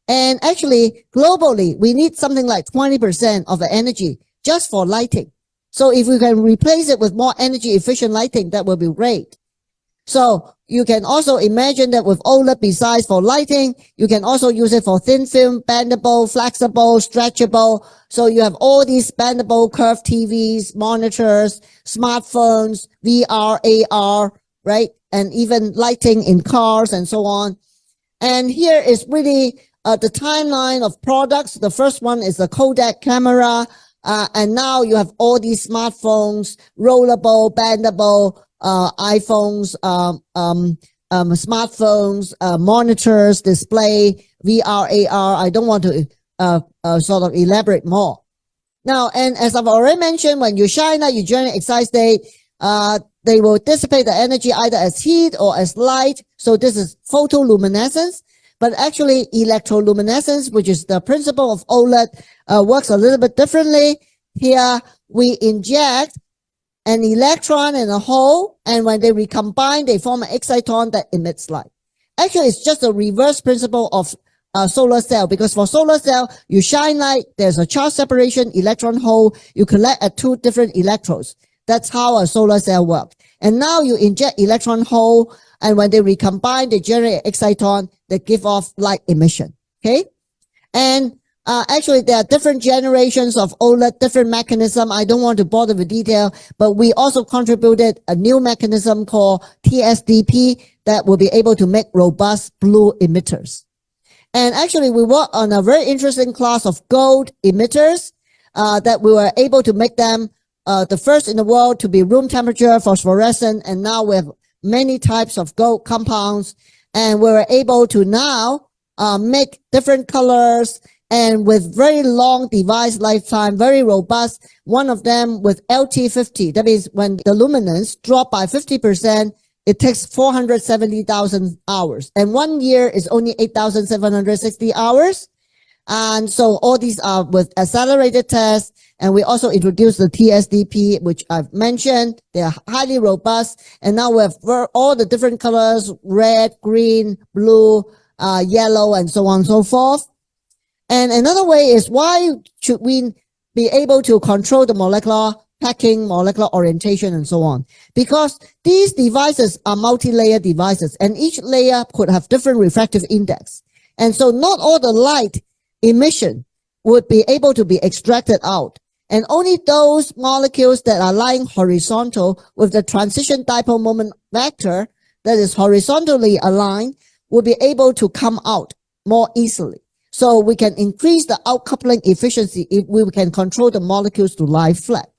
And actually, globally, we need something like 20% of the energy just for lighting. So if we can replace it with more energy efficient lighting, that will be great. So you can also imagine that with OLED, besides for lighting, you can also use it for thin film, bendable, flexible, stretchable. So you have all these bendable curved TVs, monitors, smartphones, VR, AR, right? And even lighting in cars and so on. And here is really the timeline of products. The first one is the Kodak camera. And now you have all these smartphones, rollable, bendable, iPhones, smartphones, monitors, display, VR, AR. I don't want to sort of elaborate more. Now, and as I've already mentioned, when you shine light, you generate excited state. They will dissipate the energy either as heat or as light. So this is photoluminescence. But actually, electroluminescence, which is the principle of OLED, works a little bit differently. Here, we inject an electron in a hole, and when they recombine, they form an exciton that emits light. Actually, it's just a reverse principle of solar cell, because for solar cell, you shine light, there's a charge separation, electron hole, you collect at two different electrodes. That's how a solar cell works. And now you inject electron hole, and when they recombine, they generate exciton that give off light emission. Okay? And actually, there are different generations of OLED, different mechanism. I don't want to bother with detail, but we also contributed a new mechanism called TSDP that will be able to make robust blue emitters. And actually, we work on a very interesting class of gold emitters that we were able to make them the first in the world to be room temperature phosphorescent. And now we have many types of gold compounds. And we were able to now make different colors and with very long device lifetime, very robust. One of them with LT50. That means when the luminance drop by 50%, it takes 470,000 hours. And 1 year is only 8,760 hours. And so all these are with accelerated tests. And we also introduced the TSDP, which I've mentioned. They are highly robust. And now we have all the different colors, red, green, blue, yellow, and so on and so forth. And another way is, why should we be able to control the molecular packing, molecular orientation, and so on? Because these devices are multi-layer devices, and each layer could have different refractive index. And so not all the light emission would be able to be extracted out. And only those molecules that are lying horizontal with the transition dipole moment vector that is horizontally aligned will be able to come out more easily. So we can increase the outcoupling efficiency if we can control the molecules to lie flat.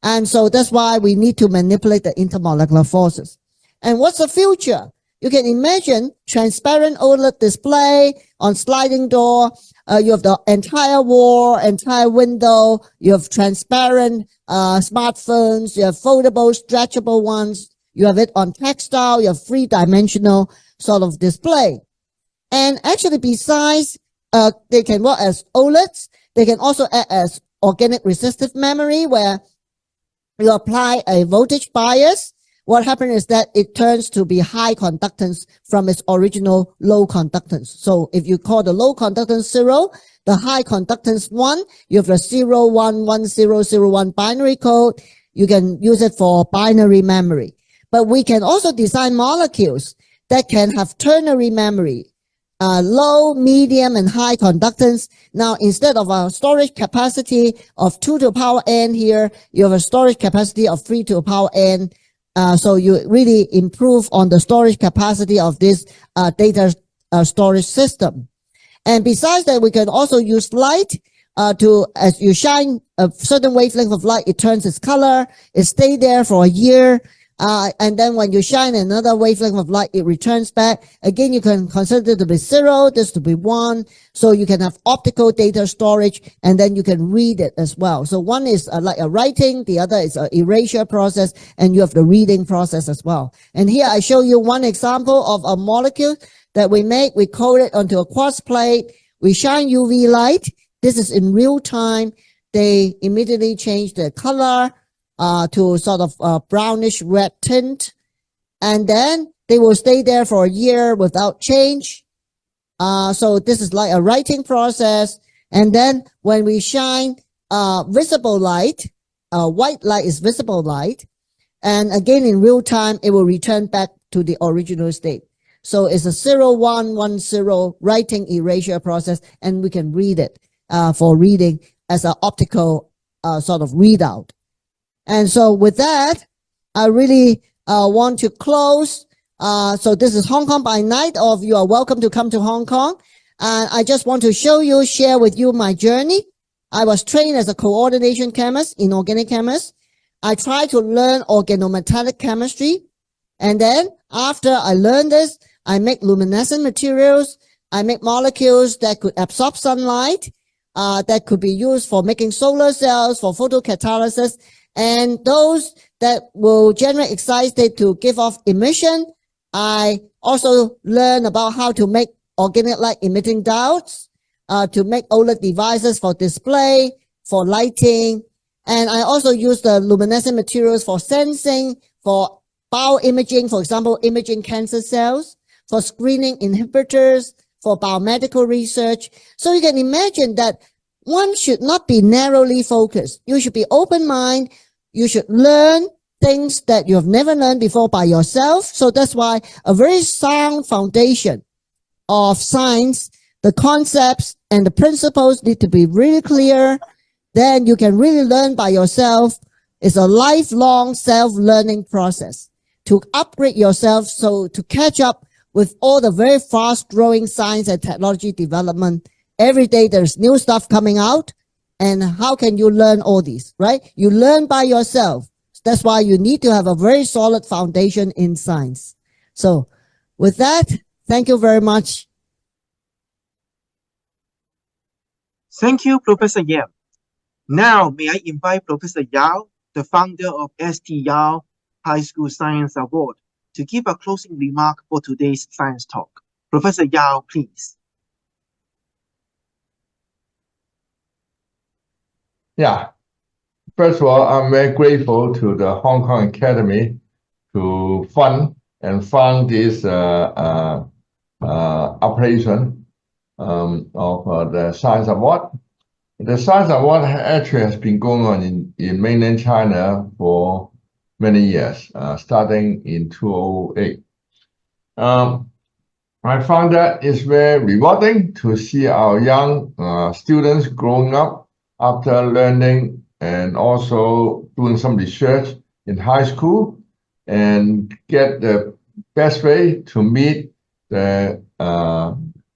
And so that's why we need to manipulate the intermolecular forces. And what's the future? You can imagine transparent OLED display on sliding door. You have the entire wall, entire window. You have transparent smartphones. You have foldable, stretchable ones. You have it on textile. You have three-dimensional sort of display. And actually, besides, they can work as OLEDs. They can also act as organic resistive memory, where you apply a voltage bias. What happens is that it turns to be high conductance from its original low conductance. So if you call the low conductance 0, the high conductance 1, you have a 0, 1, 1, 0, 0, 1 binary code. You can use it for binary memory. But we can also design molecules that can have ternary memory, low, medium, and high conductance. Now, instead of a storage capacity of 2 to the power n here, you have a storage capacity of 3 to the power n. So you really improve on the storage capacity of this data storage system. And besides that, we can also use light as you shine a certain wavelength of light, it turns its color, it stays there for a year. And then when you shine another wavelength of light, it returns back. Again, you can consider it to be 0, this to be 1. So you can have optical data storage, and then you can read it as well. So one is like a writing, the other is an erasure process, and you have the reading process as well. And here I show you one example of a molecule that we make. We coat it onto a quartz plate. We shine UV light. This is in real time. They immediately change the color to sort of brownish red tint, and then they will stay there for a year without change. So this is like a writing process. And then when we shine visible light, white light is visible light, and again in real time it will return back to the original state. So it's a 0, 1, 1, 0 writing erasure process, and we can read it for reading as an optical sort of readout. And so with that, I really want to close. So this is Hong Kong by night, or you are welcome to come to Hong Kong. And I just want to share with you my journey. I was trained as a coordination chemist, inorganic chemist. I tried to learn organometallic chemistry. And then after I learned this, I make luminescent materials. I make molecules that could absorb sunlight, that could be used for making solar cells, for photocatalysis. And those that will generate excited state to give off emission. I also learn about how to make organic light emitting diodes, to make OLED devices for display, for lighting. And I also use the luminescent materials for sensing, for bioimaging, for example, imaging cancer cells, for screening inhibitors, for biomedical research. So you can imagine that one should not be narrowly focused. You should be open-minded. You should learn things that you have never learned before by yourself. So that's why a very sound foundation of science, the concepts and the principles need to be really clear. Then you can really learn by yourself. It's a lifelong self-learning process to upgrade yourself, so to catch up with all the very fast-growing science and technology development. Every day there's new stuff coming out. And how can you learn all these, right? You learn by yourself. That's why you need to have a very solid foundation in science. So with that, thank you very much. Thank you, Professor Yam. Now, may I invite Professor Yao, the founder of St. Yao High School Science Award, to give a closing remark for today's science talk. Professor Yao, please. Yeah. First of all, I'm very grateful to the Hong Kong Academy to fund this operation of the Science Award. The Science Award actually has been going on in mainland China for many years, starting in 2008. I found that it's very rewarding to see our young students growing up after learning and also doing some research in high school, and get the best way to meet the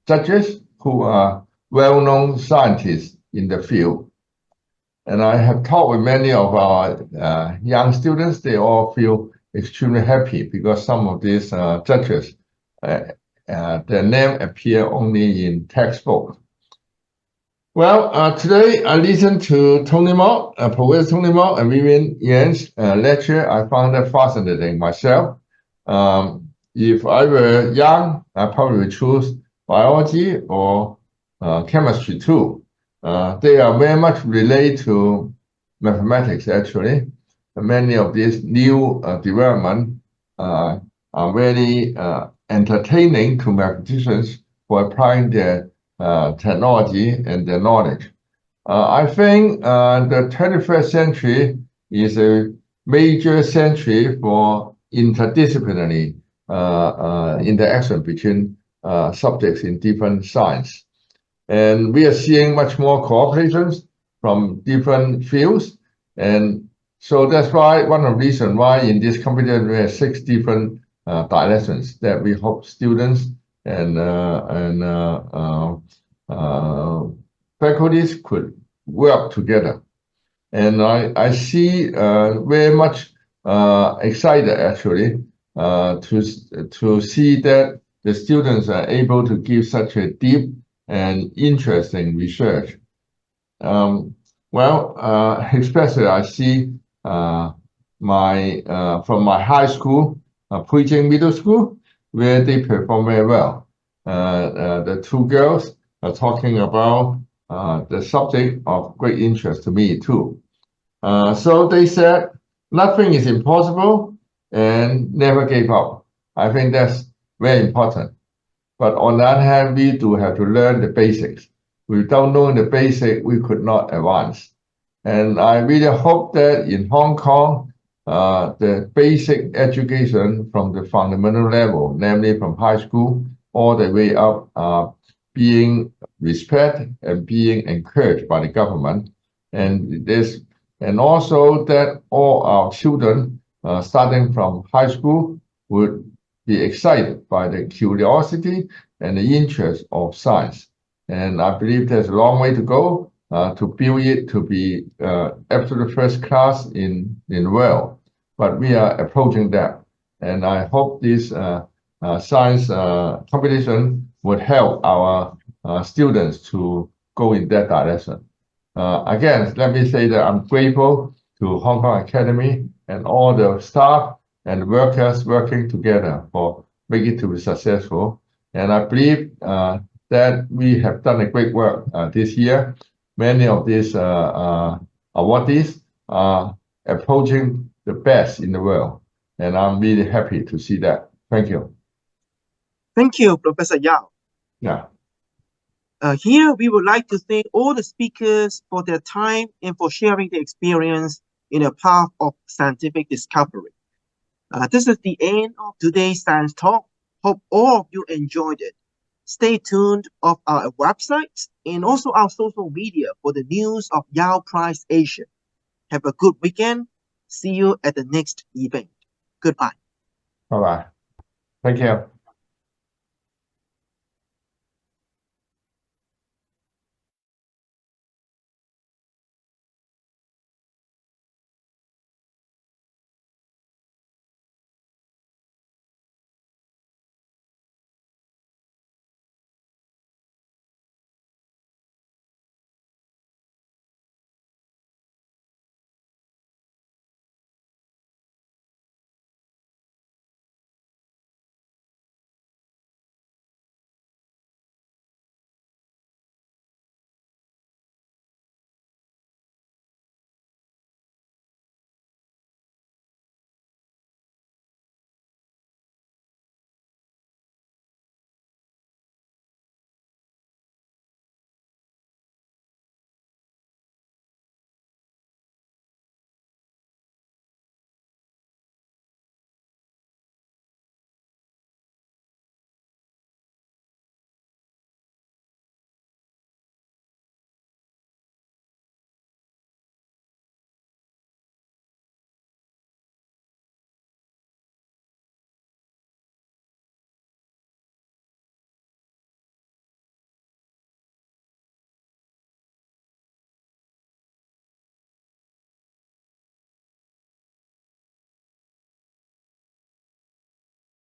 judges who are well-known scientists in the field. And I have talked with many of our young students. They all feel extremely happy because some of these judges, their name appear only in textbooks. Well, today I listened to Tony Mok, Professor Tony Mok and Vivian Yan's lecture. I found that fascinating myself. If I were young, I probably would choose biology or chemistry too. They are very much related to mathematics, actually. Many of these new developments are very entertaining to mathematicians for applying their technology and their knowledge. I think the 21st century is a major century for interdisciplinary interaction between subjects in different science. And we are seeing much more cooperations from different fields. And so that's why one of the reasons why in this competition we have 6 different directions that we hope students and faculties could work together. And I see very much excited actually to see that the students are able to give such a deep and interesting research. Especially I see from my high school, preaching middle school, where they perform very well. The 2 girls are talking about the subject of great interest to me too. So they said, nothing is impossible and never gave up. I think that's very important. But on the other hand, we do have to learn the basics. Without knowing the basics, we could not advance. And I really hope that in Hong Kong, the basic education from the fundamental level, namely from high school all the way up, being respected and being encouraged by the government. And also that all our children, starting from high school, would be excited by the curiosity and the interest of science. And I believe there's a long way to go to build it to be absolute first class in the world. But we are approaching that. And I hope this science competition would help our students to go in that direction. Again, let me say that I'm grateful to Hong Kong Academy and all the staff and workers working together for making it to be successful. And I believe that we have done a great work this year. Many of these awardees are approaching the best in the world. And I'm really happy to see that. Thank you. Thank you, Professor Yao. Yeah. Here, we would like to thank all the speakers for their time and for sharing their experience in the path of scientific discovery. This is the end of today's science talk. Hope all of you enjoyed it. Stay tuned of our website and also our social media for the news of Yao Prize Asia. Have a good weekend. See you at the next event. Goodbye. Bye-bye. Thank you.